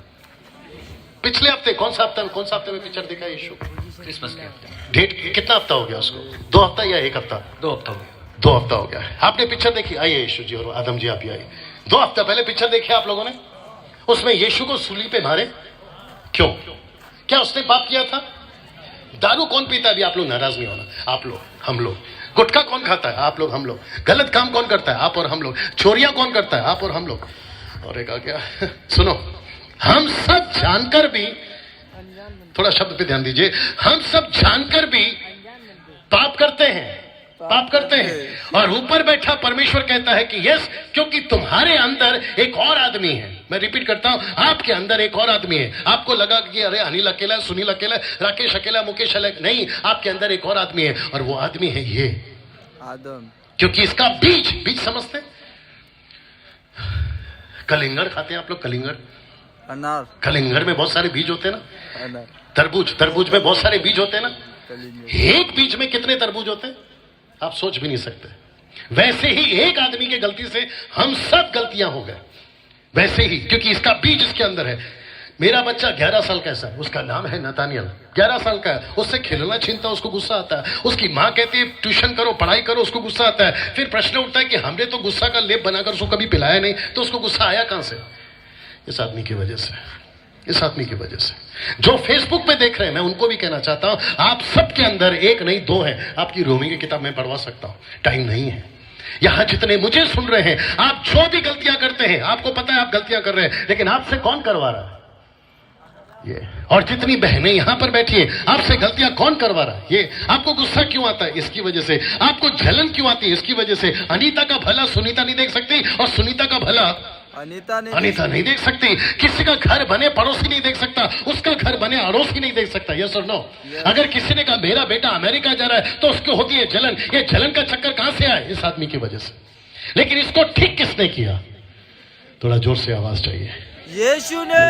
पिछले हफ्ते, कौन सा हफ्ते में पिक्चर देखा यीशु? क्रिसमस के हफ्ते। डेट कितना हफ्ता हो गया उसको? 2 हफ्ता या 1 हफ्ता? 2 हफ्ता हो गया। 2 हफ्ता हो गया। आपने पिक्चर देखी? आइए यीशु जी और आदम जी, आप ही आइए। 2 हफ्ता पहले पिक्चर देखी आप लोगों ने? उसमें यीशु को सूली पे मारे, क्यों? क्या उसने पाप किया था? दारू कौन पीता है? अभी आप लोग नाराज नहीं होना, आप लोग, हम लोग। गुटखा कौन खाता है? आप लोग, हम लोग। गलत काम कौन करता है? आप और हम लोग। चोरियां कौन करता है? आप और हम लोग। और एक आ गया, सुनो, हम सब जानकर भी, थोड़ा शब्द पे ध्यान दीजिए, हम सब जानकर भी पाप करते हैं। पाप करते हैं। और ऊपर बैठा परमेश्वर कहता है कि यस, क्योंकि तुम्हारे अंदर एक और आदमी है। मैं रिपीट करता हूं, आपके अंदर एक और आदमी है। आपको लगा कि अरे अनिल अकेला, सुनील अकेला, राकेश अकेला, मुकेश अकेला, नहीं, आपके अंदर एक और आदमी है, और वो आदमी है ये आदम। क्योंकि इसका बीज समझते हैं? कलिंगर खाते हैं आप लोग? कलिंगर, अनार। कलिंगर में बहुत सारे बीज होते हैं ना। अनार। तरबूज में बहुत सारे बीज होते हैं ना। कलिंगर। एक बीज में कितने तरबूज होते हैं आप सोच भी नहीं सकते। वैसे ही एक आदमी की गलती से हम सब गलतियां हो गए, वैसे ही, क्योंकि इसका बीज इसके अंदर है। मेरा बच्चा 11 साल का है, उसका नाम है नतानियल, 11 साल का है। उससे खिलौना छीनता, उसको गुस्सा आता है। उसकी माँ कहती है ट्यूशन करो, पढ़ाई करो, उसको गुस्सा आता है। फिर प्रश्न उठता है कि हमने तो गुस्सा का लेप बनाकर उसको कभी पिलाया नहीं, तो उसको गुस्सा आया कहां से? इस आदमी की वजह से, इस आदमी की वजह से। जो फेसबुक पे देख रहे हैं, मैं उनको भी कहना चाहता हूं, आप सबके अंदर एक नहीं दो है। आपकी रोमी की किताब में पढ़वा सकता हूं, टाइम नहीं है। यहां जितने मुझे सुन रहे हैं, आप जो भी गलतियां करते हैं, आपको पता है आप गलतियां कर रहे हैं, लेकिन आपसे कौन करवा रहा है ये? और जितनी बहनें यहां पर बैठी हैं, आपसे गलतियां कौन करवा रहा है ये? आपको गुस्सा क्यों आता है? इसकी वजह से। आपको जलन क्यों आती है? इसकी वजह से। अनीता का भला सुनीता नहीं देख सकती, और सुनीता का भला अनीता नहीं देख सकती। किसी का घर बने पड़ोसी नहीं देख सकता, उसका घर बने अड़ोसी नहीं देख सकता। यस और नो? अगर किसी ने कहा मेरा बेटा अमेरिका जा रहा है, तो उसको होती है जलन। ये जलन का चक्कर कहां से आया? इस आदमी की वजह से। लेकिन इसको ठीक किसने किया? थोड़ा जोर से आवाज चाहिए। यीशु ने।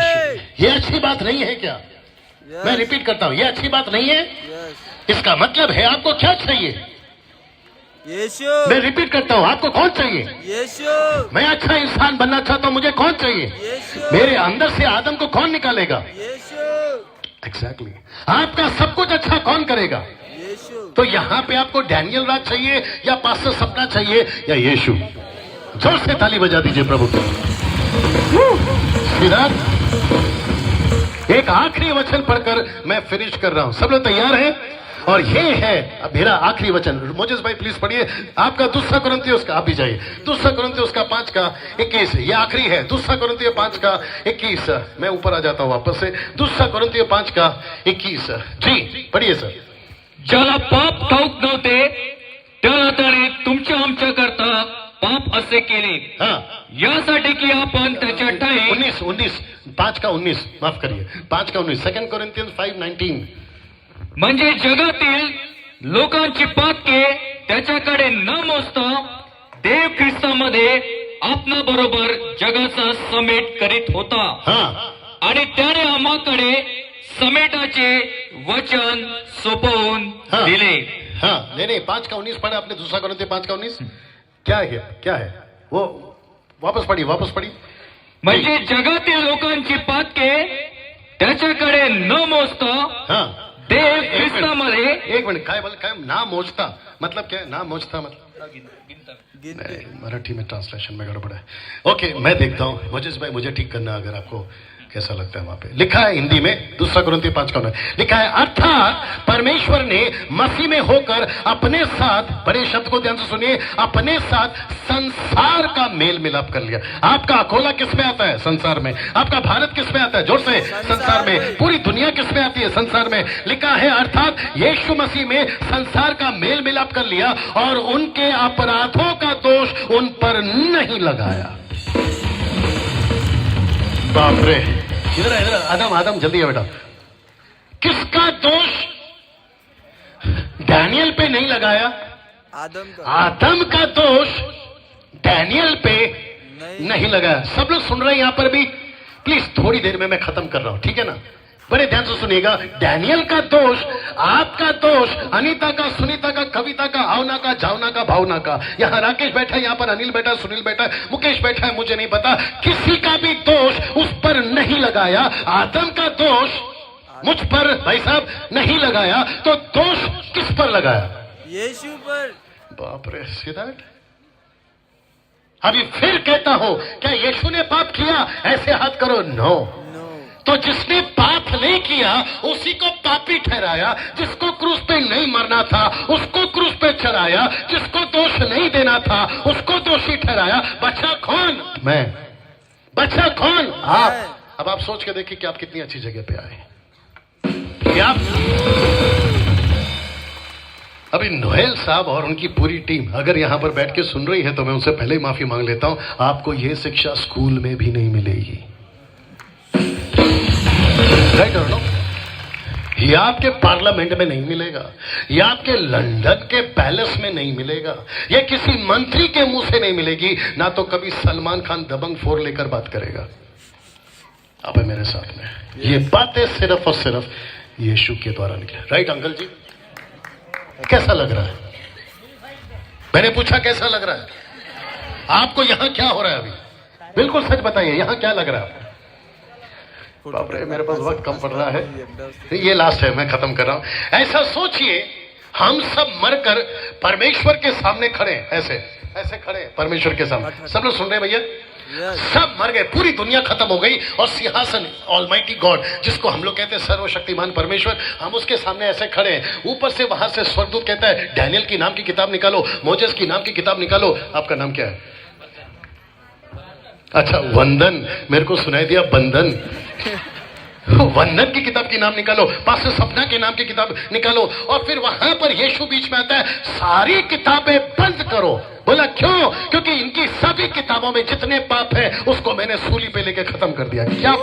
ये अच्छी बात नहीं है क्या? मैं रिपीट करता हूं, ये अच्छी बात नहीं है। इसका मतलब है आपको क्या चाहिए? यीशु। मैं रिपीट करता हूं, आपको कौन चाहिए? यीशु। मैं अच्छा इंसान बनना चाहता हूं, मुझे कौन चाहिए? यीशु। मेरे अंदर से आदम को कौन निकालेगा? यीशु। एग्जैक्टली। आपका सब कुछ अच्छा कौन करेगा? यीशु। तो यहाँ पे आपको डैनियल राज चाहिए, या पास्टर सपना चाहिए, या यीशु? जोर से ताली बजा दीजिए प्रभु को। एक आखिरी वचन पढ़कर मैं फिनिश कर रहा हूं। सब लोग तैयार हैं? और ये है अब मेरा आखिरी वचन। मोजेस भाई प्लीज पढ़िए आपका दूसरा कुरिन्थियों का, आप भी जाइए। दूसरा कुरिन्थियों का 5:21, ये आखिरी है। दूसरा कुरिन्थियों 5:21। मैं ऊपर आ जाता हूं वापस से। दूसरा कुरिन्थियों 5:21 जी पढ़िए सर। ज्याला पाप ठाऊक नव्हते, त्याला त्याने तुमच्या आमच्या करता पाप असे केले, हाँ, यासाठी की आपण त्याच्या ठाई 19 5:19 माफ करिए 5:19 सेकंड कोरिन्थियन्स 5:19 म्हणजे जगातील लोकांची पातके त्याच्याकडे न मोजता देव ख्रिस्तामध्ये आपणाबरोबर जगाचा समेट करीत होता, हाँ आणि त्याने आम्हाकडे समेटाचे वचन सोपवून हाँ दिले। हाँ नहीं 5:19 पढ़ा आपने। दूसरा कोरिन्थियों 5:19 क्या है वो? वापस पढ़िए। म्हणजे जगातील लोकांची पातके त्याच्याकडे न मोजता हाँ देव ख्रिस्तामध्ये एक मिनट काय ना मोजता मतलब क्या है? ना मोजता मतलब गिनते। मराठी में ट्रांसलेशन में गड़बड़ है। ओके मैं देखता हूँ। मोजेस भाई मुझे ठीक करना अगर आपको कैसा लगता है। वहां पे लिखा है हिंदी में, दूसरा कुरिन्थियों 5:19 लिखा है, अर्थात परमेश्वर ने मसीह में होकर अपने साथ, बड़े शब्द को ध्यान से सुनिए, अपने साथ संसार का मेल मिलाप कर लिया। आपका अकोला किस में आता है? संसार में। आपका भारत किस में आता है? जोर से, संसार में। पूरी दुनिया किस में आती है? संसार में। लिखा है अर्थात यीशु मसीह में संसार का मेल मिलाप कर लिया और उनके अपराधों का दोष उन पर नहीं लगाया। बाप रे, इधर आदम जल्दी है बेटा। किसका दोष डैनियल पे नहीं लगाया? आदम का दोष डैनियल पे नहीं लगाया। सब लोग सुन रहे हैं यहां पर भी? प्लीज थोड़ी देर में मैं खत्म कर रहा हूं, ठीक है ना? बड़े ध्यान से सुनिएगा। डैनियल का दोष, आपका दोष, अनीता का, सुनीता का, कविता का, आवना का, जावना का, भावना का, यहां राकेश बैठा है, यहां पर अनिल बैठा है, सुनील बैठा है, मुकेश बैठा है, मुझे नहीं पता, किसी का भी दोष उस पर नहीं लगाया। आदम का दोष मुझ पर भाई साहब नहीं लगाया, तो दोष किस पर लगाया? यीशु पर। बाप रे, सी दैट? अभी फिर कहता हूं, क्या यीशु ने पाप किया? ऐसे हाथ करो। नो। तो जिसने पाप नहीं किया उसी को पापी ठहराया। जिसको क्रूस पे नहीं मरना था उसको क्रूस पे चढ़ाया। जिसको दोष नहीं देना था उसको दोषी ठहराया। बचा कौन? मैं। बचा कौन? आप। अब आप सोच के देखिए कि आप कितनी अच्छी जगह पे आए। अभी नोएल साहब और उनकी पूरी टीम अगर यहां पर बैठ के सुन रही है तो मैं उनसे पहले ही माफी मांग लेता हूं। आपको यह शिक्षा स्कूल में भी नहीं मिलेगी, राइट और नो? ये आपके पार्लियामेंट में नहीं मिलेगा, ये आपके लंदन के पैलेस में नहीं मिलेगा, ये किसी मंत्री के मुंह से नहीं मिलेगी, ना तो कभी सलमान खान दबंग 4 लेकर बात करेगा। आप है मेरे साथ में, ये बातें सिर्फ और सिर्फ यीशु के द्वारा निकले। राइट अंकल जी? कैसा लग रहा है? मैंने पूछा कैसा लग रहा है आपको? यहां क्या हो रहा है अभी? बिल्कुल सच बताइए, यहां क्या लग रहा है आपको? बाप रे, मेरे पास वक्त कम पड़ रहा है, ये लास्ट है, मैं खत्म कर रहा हूं। ऐसा सोचिए, हम सब मरकर परमेश्वर के सामने खड़े हैं, ऐसे ऐसे खड़े हैं परमेश्वर के सामने। सब लोग सुन रहे हैं भैया? सब मर गए, पूरी दुनिया खत्म हो गई और सिंहासन ऑलमाइटी गॉड, जिसको हम लोग कहते हैं सर्वशक्तिमान परमेश्वर, हम उसके सामने ऐसे खड़े हैं। ऊपर से वहां से स्वर्गदूत कहता है, डैनियल की नाम की किताब निकालो, मोजेस की नाम की किताब निकालो। आपका नाम क्या है? अच्छा, वंदन, मेरे को सुनाई दिया बंधन। वंदन की किताब की नाम निकालो, पास्टर सपना के नाम की किताब निकालो, और फिर वहां पर यीशु बीच में आता है, सारी किताबें बंद करो। बोला क्यों? क्योंकि इनकी सभी किताबों में जितने पाप है उसको मैंने सूली पे लेके खत्म कर दिया। क्या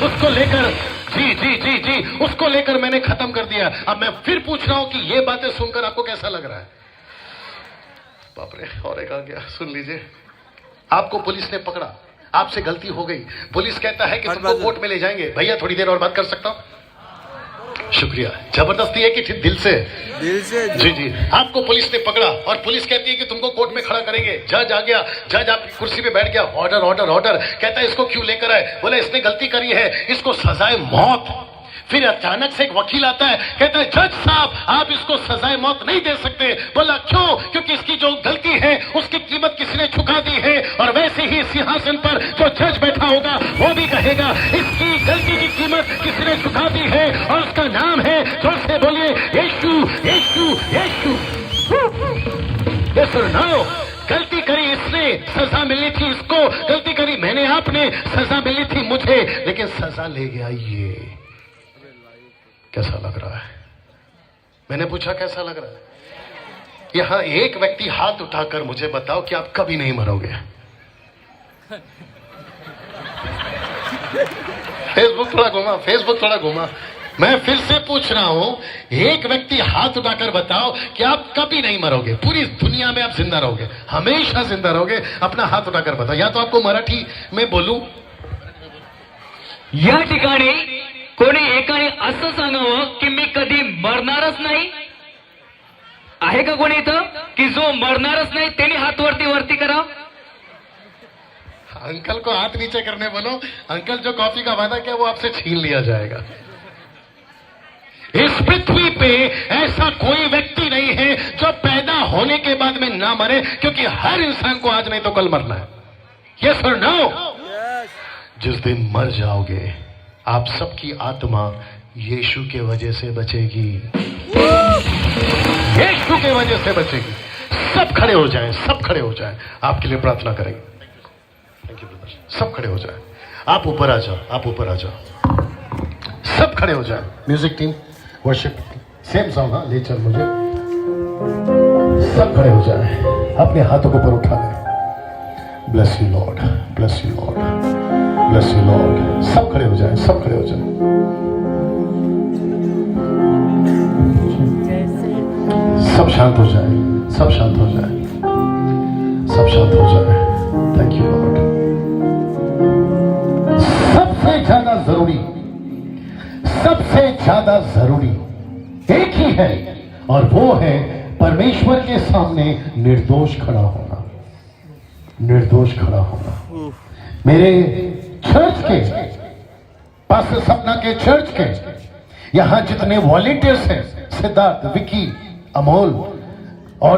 उसको लेकर जी जी जी जी उसको लेकर मैंने खत्म कर दिया। अब मैं फिर पूछ रहा हूं कि ये बातें सुनकर आपको कैसा लग रहा है? बाप रे, और एक आ गया, सुन लीजिए। आपको पुलिस ने पकड़ा, आपसे गलती हो गई, पुलिस कहता है कि तुमको कोर्ट में ले जाएंगे। भैया थोड़ी देर और बात कर सकता हूं? शुक्रिया। जबरदस्ती है कि दिल से? दिल से जी जी। आपको पुलिस ने पकड़ा और पुलिस कहती है कि तुमको कोर्ट में खड़ा करेंगे। जज आ गया, जज आपकी कुर्सी पे बैठ गया, ऑर्डर ऑर्डर ऑर्डर। कहता है इसको क्यों लेकर आए? बोला इसने गलती करी है, इसको सजाए मौत। फिर अचानक से एक वकील आता है, कहता है जज साहब आप इसको सजाए मौत नहीं दे सकते। बोला क्यों? क्योंकि इसकी जो गलती है उसकी कीमत किसी ने चुका दी है, और वैसे ही सिंहासन पर जो जज बैठा होगा वो भी कहेगा इसकी गलती की कीमत किसी ने चुका दी है, और उसका नाम है, जोर से बोलिए, यीशु यीशु यीशु। यस और नो? गलती करी इसने, सजा मिलनी थी इसको, गलती करी मैंने, आपने, सजा मिलनी थी मुझे, लेकिन सजा ले गया ये। कैसा लग रहा है? मैंने पूछा कैसा लग रहा है? यहां एक व्यक्ति हाथ उठाकर मुझे बताओ कि आप कभी नहीं मरोगे। फेसबुक थोड़ा घुमा। मैं फिर से पूछ रहा हूं, एक व्यक्ति हाथ उठाकर बताओ कि आप कभी नहीं मरोगे, पूरी दुनिया में आप जिंदा रहोगे, हमेशा जिंदा रहोगे। अपना हाथ उठाकर बताओ। या तो आपको मराठी में बोलूं? या ठिकाणी कोणी एकाने असं सांगावं की मी कधी मरणारच नाही? आहे का कोणी इथं की जो मरणारच नाही त्यांनी हात वरती करा? अंकल को हाथ नीचे करने बोलो। अंकल जो कॉफी का वादा किया वो आपसे छीन लिया जाएगा। इस पृथ्वी पे ऐसा कोई व्यक्ति नहीं है जो पैदा होने के बाद में ना मरे, क्योंकि हर इंसान को आज नहीं तो कल मरना है। यस और नो? जिस दिन मर जाओगे आप सबकी आत्मा यीशु के वजह से बचेगी, यीशु के वजह से बचेगी। सब खड़े हो जाएं, सब खड़े हो जाएं, आपके लिए प्रार्थना करेंगे। Thank you brother. सब खड़े हो जाएं, आप ऊपर आ जाओ, आप ऊपर आ जाओ, सब खड़े हो जाएं। Music team, worship, same song, हाँ ले चल मुझे। सब खड़े हो जाएं, अपने हाथों को ऊपर उठा लें। Bless you Lord, bless you Lord, bless you Lord. सब खड़े हो जाएं, सब खड़े हो जाएं। सब शांत हो जाएं, सब शांत हो जाएं, सब शांत हो जाएं। Thank you Lord. सबसे ज्यादा जरूरी, सबसे ज्यादा जरूरी एक ही है, और वो है परमेश्वर के सामने निर्दोष खड़ा होना, निर्दोष खड़ा होना। मेरे चर्च के, पास्टर सपना के चर्च के यहां जितने वॉलंटियर्स हैं, सिद्धार्थ, विकी, अमोल और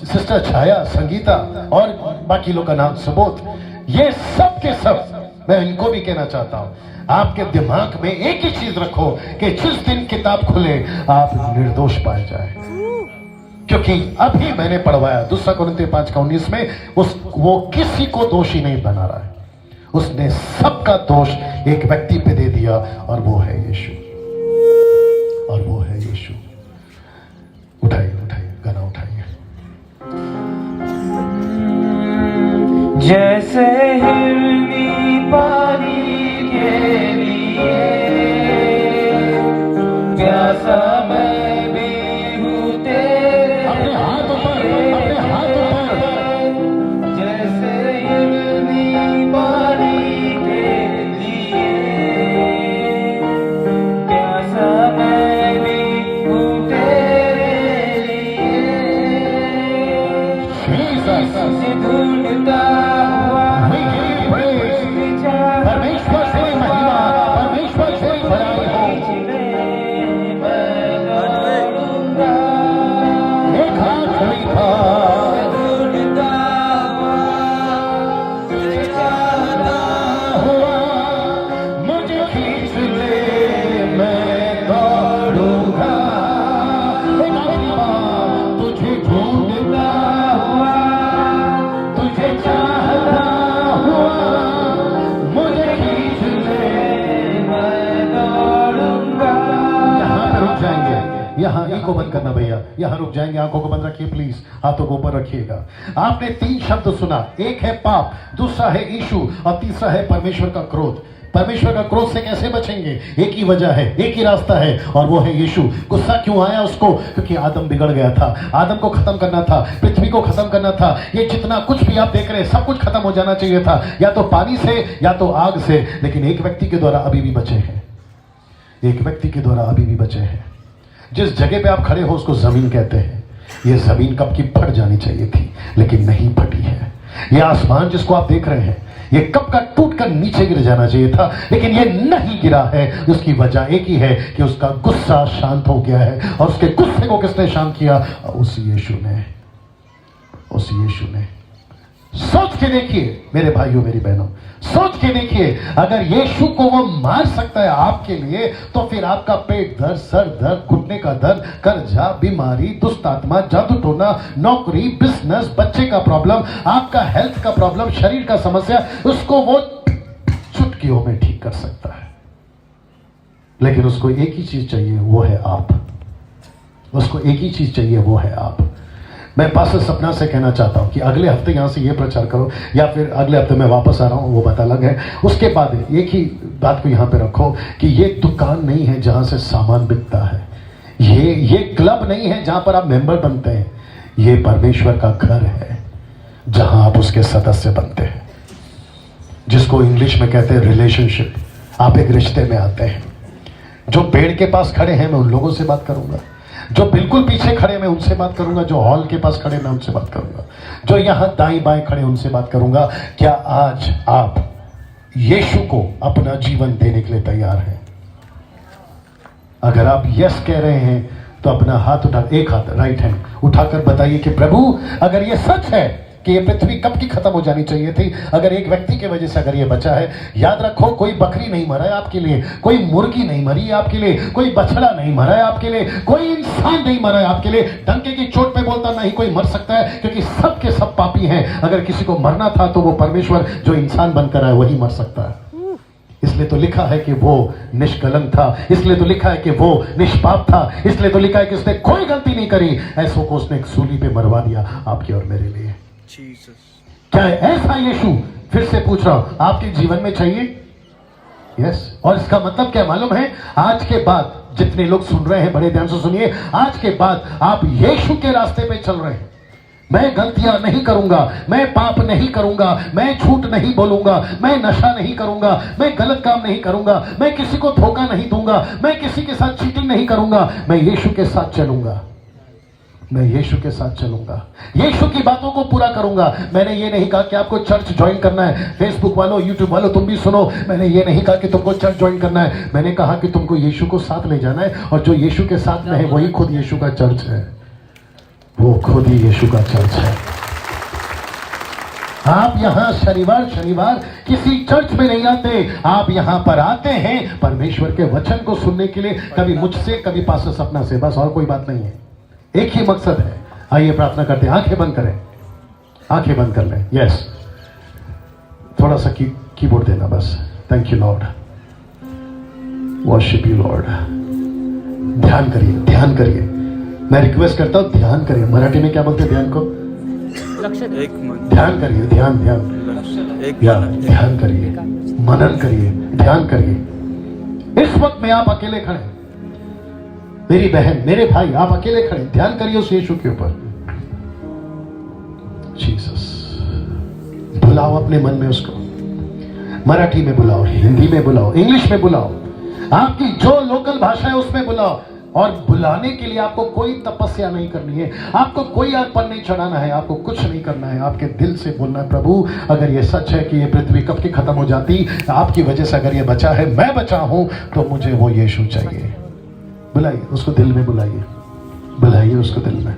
सिस्टर छाया, संगीता और बाकी लोग का नाम सुबोध, ये सब के सब मैं इनको भी कहना चाहता हूं, आपके दिमाग में एक ही चीज रखो कि जिस दिन किताब खुले आप निर्दोष पाए जाए। क्योंकि अभी मैंने पढ़वाया 2 कोरिन्थियों 5:19 में, वो किसी को दोषी नहीं बना रहा है, उसने सबका दोष एक व्यक्ति पे दे दिया, और वो है यीशु, और वो है यीशु। जैसे हिरनी पानी के लिए प्यासा मैं भी हूँ तेरे अपने हाथ ऊपर, अपने हाथ ऊपर। जैसे हिरनी पानी के लिए प्यासा मैं भी हूँ तेरे लिए ढूंढता हुआ परमेश्वर से महिमा, परमेश्वर से बड़ाई हो। एक हाथ खलीफा, ढूंढता हुआ मुझे खींच ले, मैं दौड़ूंगा। एक खलीफा, तुझे ढूंढता हुआ, तुझे चाहता हुआ, मुझे खींच ले, मैं दौड़ूंगा। यहाँ पे रुक जाएंगे। यहाँ को बंद करना भैया, यहाँ रुक जाएंगे। आंखों को बंद रखिए प्लीज, हाथों को ऊपर रखिएगा। आपने 3 शब्द सुना, एक है पाप, दूसरा है यीशु और तीसरा है परमेश्वर का क्रोध। परमेश्वर का क्रोध से कैसे बचेंगे? एक ही वजह है, एक ही रास्ता है और वो है यीशु। गुस्सा क्यों आया उसको? क्योंकि आदम बिगड़ गया था। आदम को खत्म करना था, पृथ्वी को खत्म करना था। ये जितना कुछ भी आप देख रहे हैं सब कुछ खत्म हो जाना चाहिए था, या तो पानी से या तो आग से। लेकिन एक व्यक्ति के द्वारा अभी भी बचे हैं, एक व्यक्ति के द्वारा अभी भी बचे हैं। जिस जगह पे आप खड़े हो उसको जमीन कहते हैं। ये जमीन कब की फट जानी चाहिए थी लेकिन नहीं फटी है। ये आसमान जिसको आप देख रहे हैं ये कब का टूट कर नीचे गिर जाना चाहिए था लेकिन ये नहीं गिरा है। उसकी वजह एक ही है कि उसका गुस्सा शांत हो गया है। और उसके गुस्से को किसने शांत किया? उस यीशु ने, उस यीशु ने। सोच के देखिए मेरे भाइयों मेरी बहनों, सोच के देखिए, अगर यीशु को वो मार सकता है आपके लिए तो फिर आपका पेट दर्द, सर दर्द, घुटने का दर्द, कर्जा, बीमारी, दुष्ट आत्मा, जादू टोना, नौकरी, बिजनेस, बच्चे का प्रॉब्लम, आपका हेल्थ का प्रॉब्लम, शरीर का समस्या, उसको वो चुटकियों में ठीक कर सकता है। लेकिन उसको एक ही चीज चाहिए, वो है आप। उसको एक ही चीज चाहिए, वो है आप। मैं पास्टर सपना से कहना चाहता हूं कि अगले हफ्ते यहां से ये प्रचार करो या फिर अगले हफ्ते मैं वापस आ रहा हूं, वो बात अलग है। उसके बाद एक ही बात को यहां पे रखो कि ये दुकान नहीं है जहां से सामान बिकता है, ये क्लब नहीं है जहां पर आप मेंबर बनते हैं, ये परमेश्वर का घर है जहां आप उसके सदस्य बनते हैं, जिसको इंग्लिश में कहते हैं रिलेशनशिप। आप एक रिश्ते में आते हैं। जो पेड़ के पास खड़े हैं मैं उन लोगों से बात करूंगा, जो बिल्कुल पीछे खड़े मैं उनसे बात करूंगा, जो हॉल के पास खड़े मैं उनसे बात करूंगा, जो यहां दाएं बाएं खड़े उनसे बात करूंगा। क्या आज आप यीशु को अपना जीवन देने के लिए तैयार हैं? अगर आप यस कह रहे हैं तो अपना हाथ उठा, एक हाथ राइट हैंड उठाकर बताइए कि प्रभु अगर ये सच है कि ये पृथ्वी कब की खत्म हो जानी चाहिए थी, अगर एक व्यक्ति की वजह से अगर ये बचा है, याद रखो कोई बकरी नहीं मरा है आपके लिए, कोई मुर्गी नहीं मरी है आपके लिए, कोई बछड़ा नहीं मरा है आपके लिए, कोई इंसान नहीं मरा है आपके लिए। डंके की चोट पे बोलता नहीं कोई मर सकता है, क्योंकि सब के सब पापी हैं। अगर किसी को मरना था तो वो परमेश्वर जो इंसान बनकर आया वही मर सकता है। इसलिए तो लिखा है कि वो निष्कलंक था, इसलिए तो लिखा है कि वो निष्पाप था, इसलिए तो लिखा है कि उसने कोई गलती नहीं करी, ऐसों को उसने एक सूली पे मरवा दिया आपके और मेरे लिए। क्या ऐसा यीशु, फिर से पूछ रहा हूं, आपके जीवन में चाहिए? यस। और इसका मतलब क्या मालूम है? आज के बाद जितने लोग सुन रहे हैं बड़े ध्यान से सुनिए, आज के बाद आप यीशु के रास्ते पे चल रहे हैं। मैं गलतियां नहीं करूंगा, मैं पाप नहीं करूंगा, मैं झूठ नहीं बोलूंगा, मैं नशा नहीं करूंगा, मैं गलत काम नहीं करूंगा, मैं किसी को धोखा नहीं दूंगा, मैं किसी के साथ चीटिंग नहीं करूंगा, मैं यीशु के साथ चलूंगा, मैं यीशु के साथ चलूंगा, यीशु की बातों को पूरा करूंगा। मैंने ये नहीं कहा कि आपको चर्च ज्वाइन करना है। फेसबुक वालों, यूट्यूब वालों, तुम भी सुनो, मैंने ये नहीं कहा कि तुमको चर्च ज्वाइन करना है। मैंने कहा कि तुमको यीशु को साथ ले जाना है, और जो यीशु के साथ में है वही खुद यीशु का चर्च है, वो खुद ही यीशु का चर्च है। आप यहां शनिवार शनिवार किसी चर्च में नहीं आते, आप यहां पर आते हैं परमेश्वर के वचन को सुनने के लिए, कभी मुझसे कभी पास्टर सपना से, बस और कोई बात नहीं है। एक ही मकसद है। आइए प्रार्थना करते हैं, आंखें बंद करें, आंखें बंद कर लें। यस, थोड़ा सा कीबोर्ड देना बस। Thank you Lord, worship you Lord. ध्यान करिए, ध्यान करिए, मैं रिक्वेस्ट करता हूं ध्यान करिए। मराठी में क्या बोलते हैं ध्यान को? एक मन। ध्यान करिए, ध्यान ध्यान। एक या मिनट। ध्यान करिए, मनन करिए, ध्यान करिए। इस वक्त में आप अकेले खड़े, मेरी बहन, मेरे भाई, आप अकेले खड़े, ध्यान करिए उस यीशु के ऊपर। जीसस, बुलाओ अपने मन में उसको। मराठी में बुलाओ, हिंदी में बुलाओ, इंग्लिश में बुलाओ, आपकी जो लोकल भाषा है उसमें बुलाओ। और बुलाने के लिए आपको कोई तपस्या नहीं करनी है, आपको कोई अर्पण नहीं चढ़ाना है, आपको कुछ नहीं करना है। आपके दिल से बोलना है, प्रभु अगर ये सच है कि ये पृथ्वी कब की खत्म हो जाती, आपकी वजह से अगर ये बचा है, मैं बचा हूं, तो मुझे वो यीशु चाहिए। बुलाइए उसको, दिल में बुलाइए, बुलाइए उसको दिल में,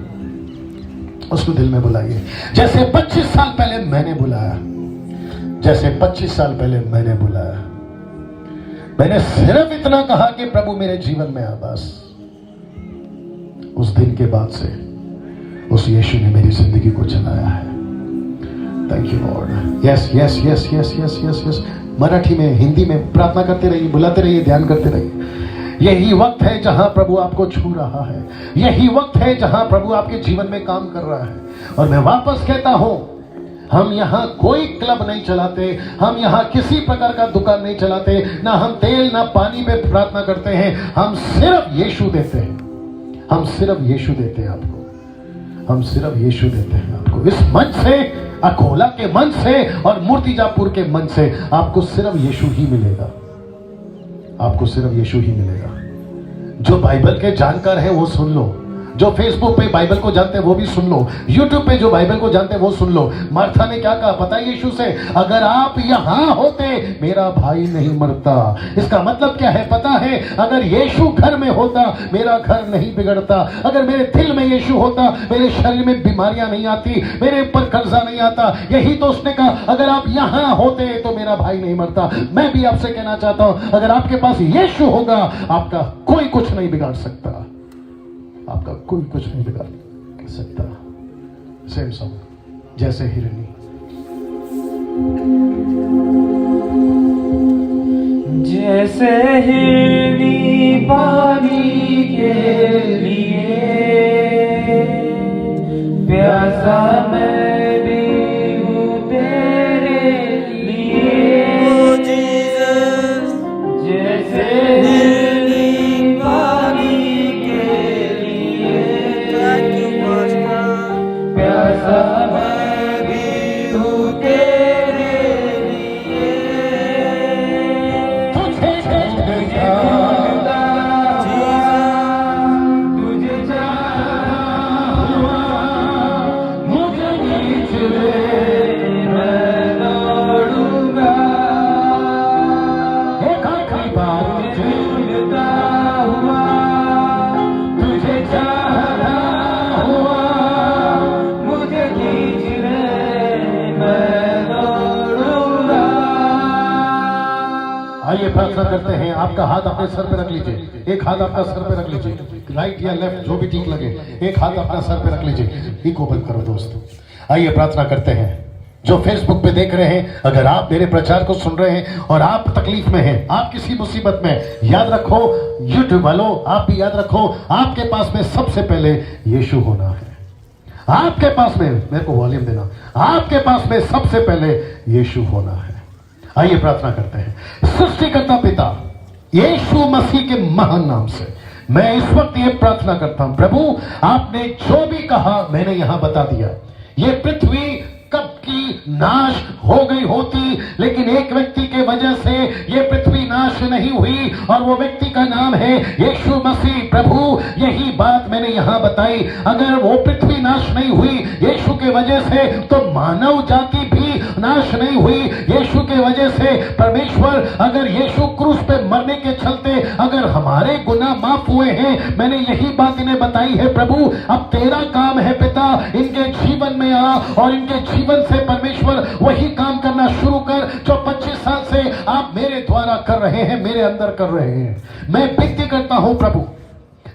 उसको दिल में बुलाइए। जैसे 25 साल पहले मैंने बुलाया, जैसे 25 साल पहले मैंने बुलाया, मैंने सिर्फ इतना कहा कि प्रभु मेरे जीवन में आ। बस उस दिन के बाद से उस यीशु ने मेरी जिंदगी को चलाया है। Thank you Lord. Yes yes yes yes yes yes yes. Marathi में, हिंदी में प्रार्थना करते रहिए, बुलाते रहिए, ध्यान करते रहिए। यही वक्त है जहां प्रभु आपको छू रहा है, यही वक्त है जहां प्रभु आपके जीवन में काम कर रहा है। और मैं वापस कहता हूं, हम यहाँ कोई क्लब नहीं चलाते, हम यहाँ किसी प्रकार का दुकान नहीं चलाते, ना हम तेल ना पानी पे प्रार्थना करते हैं। हम सिर्फ यीशु देते हैं, हम सिर्फ यीशु देते हैं आपको, हम सिर्फ यीशु देते हैं आपको। इस मंच से, अकोला के मंच से और मूर्तिजापुर के मंच से आपको सिर्फ यीशु ही मिलेगा, आपको सिर्फ यीशु ही मिलेगा। जो बाइबल के जानकार हैं वो सुन लो, जो फेसबुक पे बाइबल को जानते हैं वो भी सुन लो, यूट्यूब पे जो बाइबल को जानते हैं वो सुन लो। मार्था ने क्या कहा पता है यीशु से? अगर आप यहां होते मेरा भाई नहीं मरता। इसका मतलब क्या है पता है? अगर यीशु घर में होता मेरा घर नहीं बिगड़ता, अगर मेरे दिल में यीशु होता मेरे शरीर में बीमारियां नहीं आती, मेरे ऊपर कर्जा नहीं आता। यही तो उसने कहा, अगर आप यहां होते तो मेरा भाई नहीं मरता। मैं भी आपसे कहना चाहता हूं, अगर आपके पास यीशु होगा आपका कोई कुछ नहीं बिगाड़ सकता, आपका कोई कुछ नहीं बिगाड़ सकता। सेम सॉन्ग, जैसे हिरनी। जैसे हिरनी पानी के लिए प्यासा मैं भी हूँ तेरे लिए। ओ जीसस, जैसे हिरनी पानी के लिए, थैंक यू मास्टर। प्यासा मैं भी हूँ तेरे लिए। तुझे ढूंढता तुझे चाहा हुआ, मुझे खींच ले मैं दौड़ूंगा। एक आखिरी बार ढूंढता हुआ, तुझे चाहता हुआ, मुझे खींच ले मैं दौड़ूंगा। आइए प्रार्थना करते हैं। आपका हाथ अपने सर पे रख लीजिए, एक हाथ आपका सर पे रख लीजिए, राइट या लेफ्ट जो भी ठीक लगे, एक हाथ अपना सर पे रख लीजिए। इको बंद करो दोस्तों। आइए प्रार्थना करते हैं। जो फेसबुक पे देख रहे हैं, अगर आप मेरे प्रचार को सुन रहे हैं और आप तकलीफ में हैं, आप किसी मुसीबत में, याद रखो यूट्यूब वालों, आप भी याद रखो, आपके पास में सबसे पहले यीशु होना है। आपके पास में, मेरे को वॉल्यूम देना, आपके पास में सबसे पहले यीशु होना है। आइए प्रार्थना करते हैं। सृष्टिकर्ता पिता यीशु मसीह के महान नाम से मैं इस वक्त ये प्रार्थना करता हूं, प्रभु आपने जो भी कहा मैंने यहां बता दिया। ये पृथ्वी कब की नाश हो गई होती, लेकिन एक व्यक्ति के वजह से ये पृथ्वी नाश नहीं हुई और वो व्यक्ति का नाम है यीशु मसीह। प्रभु यही बात मैंने यहां बताई। अगर वो पृथ्वी नाश नहीं हुई यीशु के वजह से, तो मानव जाति भी नाश नहीं हुई यीशु के वजह से। परमेश्वर, अगर यीशु क्रूस पे मरने के चलते अगर हमारे गुनाह माफ हुए हैं, मैंने यही बात इन्हें बताई है। प्रभु अब तेरा काम है पिता, इनके जीवन में आ और इनके जीवन से परमेश्वर वही काम करना शुरू कर जो 25 साल से आप मेरे द्वारा कर रहे हैं, मेरे अंदर कर रहे हैं। मैं विनती करता हूं प्रभु,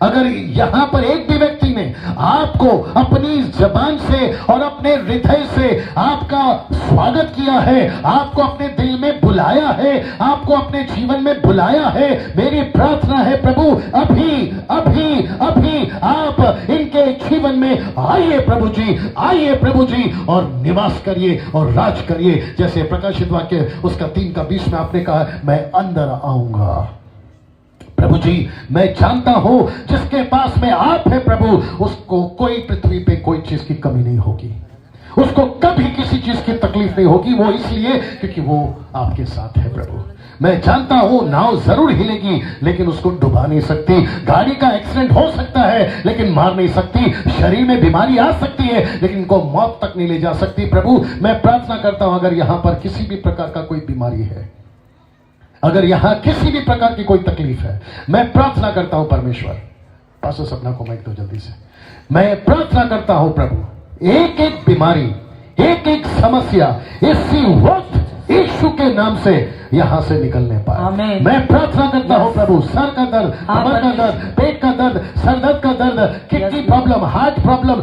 अगर यहां पर एक भी व्यक्ति ने आपको अपनी जबान से और अपने हृदय से आपका स्वागत किया है, आपको अपने दिल में बुलाया है, आपको अपने जीवन में बुलाया है, मेरी प्रार्थना है प्रभु अभी अभी अभी आप इनके जीवन में आइए प्रभु जी, आइए प्रभु जी, और निवास करिए और राज करिए। जैसे प्रकाशित वाक्य उसका 3:20 में आपने कहा, मैं अंदर आऊंगा। प्रभु जी, मैं जानता हूं जिसके पास में आप है प्रभु, उसको कोई पृथ्वी पे कोई चीज की कमी नहीं होगी, उसको कभी किसी चीज की तकलीफ नहीं होगी। वो इसलिए क्योंकि वो आपके साथ है प्रभु। मैं जानता हूं नाव जरूर हिलेगी लेकिन उसको डुबा नहीं सकती, गाड़ी का एक्सीडेंट हो सकता है लेकिन मार नहीं सकती, शरीर में बीमारी आ सकती है लेकिन इनको मौत तक नहीं ले जा सकती। प्रभु मैं प्रार्थना करता हूं, अगर यहां पर किसी भी प्रकार का कोई बीमारी है, अगर यहां किसी भी प्रकार की कोई तकलीफ है, मैं प्रार्थना करता हूं परमेश्वर, पासो सपना को माइक दो जल्दी से, मैं प्रार्थना करता हूं प्रभु, एक एक बीमारी, एक एक समस्या इसी वक्त यीशु के नाम से यहां से निकलने पाए। आमीन। मैं प्रार्थना करता हूं प्रभु, सर का दर्द, कमर का दर्द, पेट का दर्द, सर दर्द का दर्द, किडनी प्रॉब्लम, हार्ट प्रॉब्लम,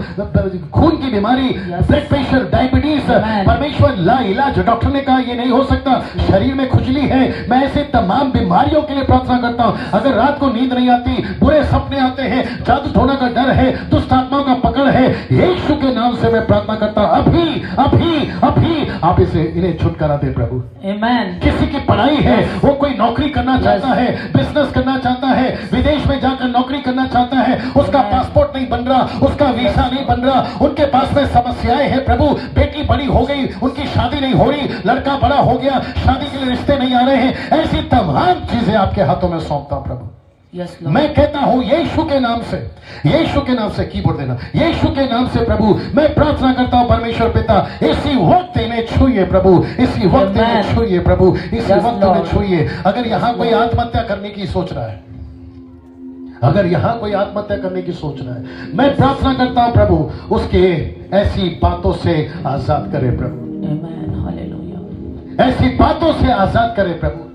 खून की बीमारी, ब्लड प्रेशर, डायबिटीज, परमेश्वर ला इलाज, डॉक्टर ने कहा ये नहीं हो सकता, शरीर में खुजली है, मैं ऐसे तमाम बीमारियों के लिए प्रार्थना करता हूं। अगर रात को नींद नहीं आती, बुरे सपने आते हैं, जादू टोना का डर है, दुष्ट आत्माओं का पकड़ है, यीशु के नाम से मैं प्रार्थना करता हूं, अभी अभी अभी आप इसे इन्हें छुटकारा दे प्रभु। आमीन। किसी की पढ़ाई है, वो कोई नौकरी करना चाहता है, बिजनेस करना चाहता है, विदेश में जाकर नौकरी करना चाहता है, उसका पासपोर्ट नहीं बन रहा, उसका वीसा नहीं बन रहा, उनके पास में समस्याएं हैं प्रभु, बेटी बड़ी हो गई, उनकी शादी नहीं हो रही, लड़का बड़ा हो गया, शादी के लिए रिश्ते नहीं आ रहे हैं, ऐसी तमाम चीजें आपके हाथों में सौंपता हूं प्रभु। मैं कहता हूं यीशु के नाम से, यीशु के नाम से, कीबोर्ड देना, यीशु के नाम से प्रभु मैं प्रार्थना करता हूं परमेश्वर पिता, इसी वक्त इन्हें छूइए प्रभु, इसी वक्त इन्हें छूइए प्रभु, इसी वक्त इन्हें छूइए। अगर यहां कोई आत्महत्या करने की सोच रहा है, अगर यहां कोई आत्महत्या करने की सोच रहा है, मैं प्रार्थना करता हूं प्रभु उसके ऐसी बातों से आजाद करे प्रभु, आमीन। हालेलुया। ऐसी बातों से आजाद करे प्रभु।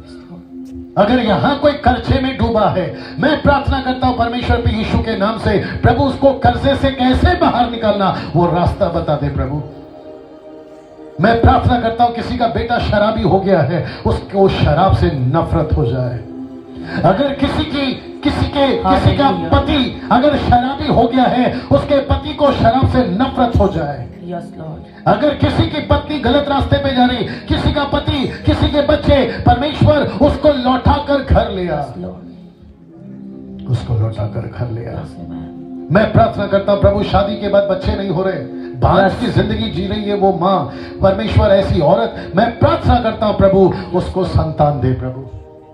अगर यहां कोई कर्जे में डूबा है, मैं प्रार्थना करता हूं परमेश्वर पे यीशु के नाम से प्रभु उसको कर्जे से कैसे बाहर निकालना वो रास्ता बता दे प्रभु। मैं प्रार्थना करता हूं किसी का बेटा शराबी हो गया है, उसको शराब से नफरत हो जाए। अगर किसी का पति अगर शराबी हो गया है, उसके पति को शराब से नफरत हो जाए। Yes Lord. अगर किसी की पत्नी गलत रास्ते पे जा रही, किसी का पति, किसी के बच्चे, परमेश्वर उसको लौटा कर घर ले आ, उसको लौटा कर घर ले आ। मैं प्रार्थना करता हूं प्रभु शादी के बाद बच्चे नहीं हो रहे, बांझ की जिंदगी जी रही है वो माँ, परमेश्वर ऐसी औरत, मैं प्रार्थना करता हूं प्रभु उसको संतान दे प्रभु,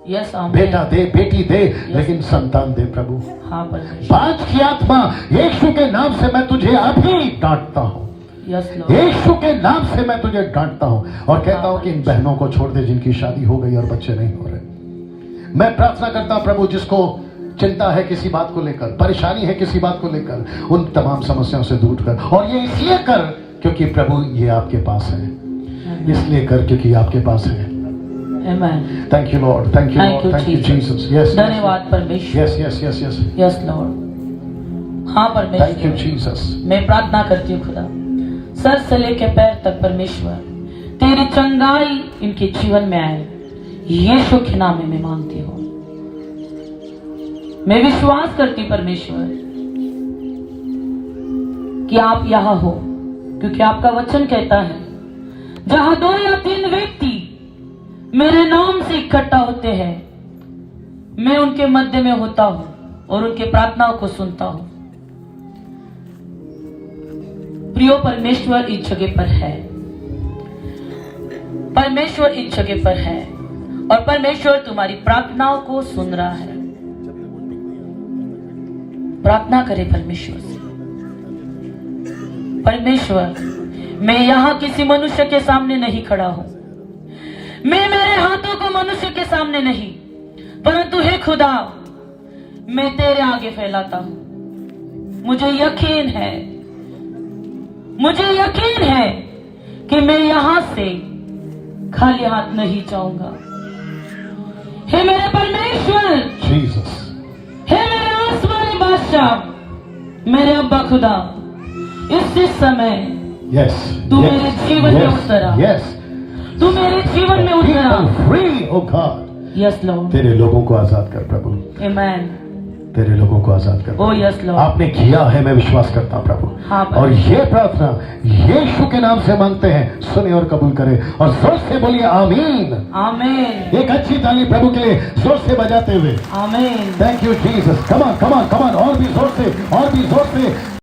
यस आमीन। बेटा दे, बेटी दे, लेकिन संतान दे प्रभु। हाँ परमेश्वर। बांझ की आत्मा यीशु के नाम से मैं तुझे अभी डांटता हूं, यस लॉर्ड। यीशु के नाम से मैं तुझे डांटता हूं और कहता हूं कि इन बहनों को छोड़ दे जिनकी शादी हो गई और बच्चे नहीं हो रहे। मैं प्रार्थना करता हूं प्रभु जिसको चिंता है किसी बात को लेकर, परेशानी है किसी बात को लेकर, उन तमाम समस्याओं से दूर कर, और ये इसलिए कर क्योंकि प्रभु ये आपके पास है, इसलिए कर क्योंकि आपके पास है। आमीन। Thank you Lord, thank you Lord, thank you Jesus. Yes, धन्यवाद परमेश्वर। Yes yes yes yes, yes Lord. हाँ थैंक यू परमेश्वर, जीसस। मैं प्रार्थना करती हूँ खुदा, सर से लेके पैर तक परमेश्वर तेरी चंगाई इनके जीवन में आए, यीशु के नाम में मैं मांगती हूँ। मैं विश्वास करती परमेश्वर कि आप यहाँ हो, क्योंकि आपका वचन कहता है जहां 2 या 3 व्यक्ति मेरे नाम से इकट्ठा होते हैं, मैं उनके मध्य में होता हूं और उनके प्रार्थनाओं को सुनता हूं। प्रियो परमेश्वर इस जगह पर है, परमेश्वर इस जगह पर है और परमेश्वर तुम्हारी प्रार्थनाओं को सुन रहा है। प्रार्थना करे परमेश्वर से। परमेश्वर, मैं यहां किसी मनुष्य के सामने नहीं खड़ा हूं, मैं मेरे हाथों को मनुष्य के सामने नहीं, परंतु हे खुदा मैं तेरे आगे फैलाता हूं। मुझे यकीन है कि मैं यहां से खाली हाथ नहीं जाऊंगा। हे मेरे परमेश्वर, जीसस, हे मेरे आसमानी बादशाह, अब मेरे अब्बा खुदा इसी समय Yes. तू मेरे जीवन में उतर आ। Yes. तू मेरे जीवन में उतर आ। People free, oh God. Yes Lord, तेरे लोगों को आजाद कर प्रभु, आमेन। तेरे लोगों को आजाद कर। ओ यस लॉर्ड, आपने किया है, मैं विश्वास करता हूं प्रभु। हाँ और ये प्रार्थना यीशु के नाम से मांगते हैं, सुने और कबूल करें, और जोर से बोलिए आमीन। आमीन, एक अच्छी ताली प्रभु के लिए जोर से बजाते हुए। आमीन। Thank you Jesus. Come on, और भी जोर से, और भी जोर से।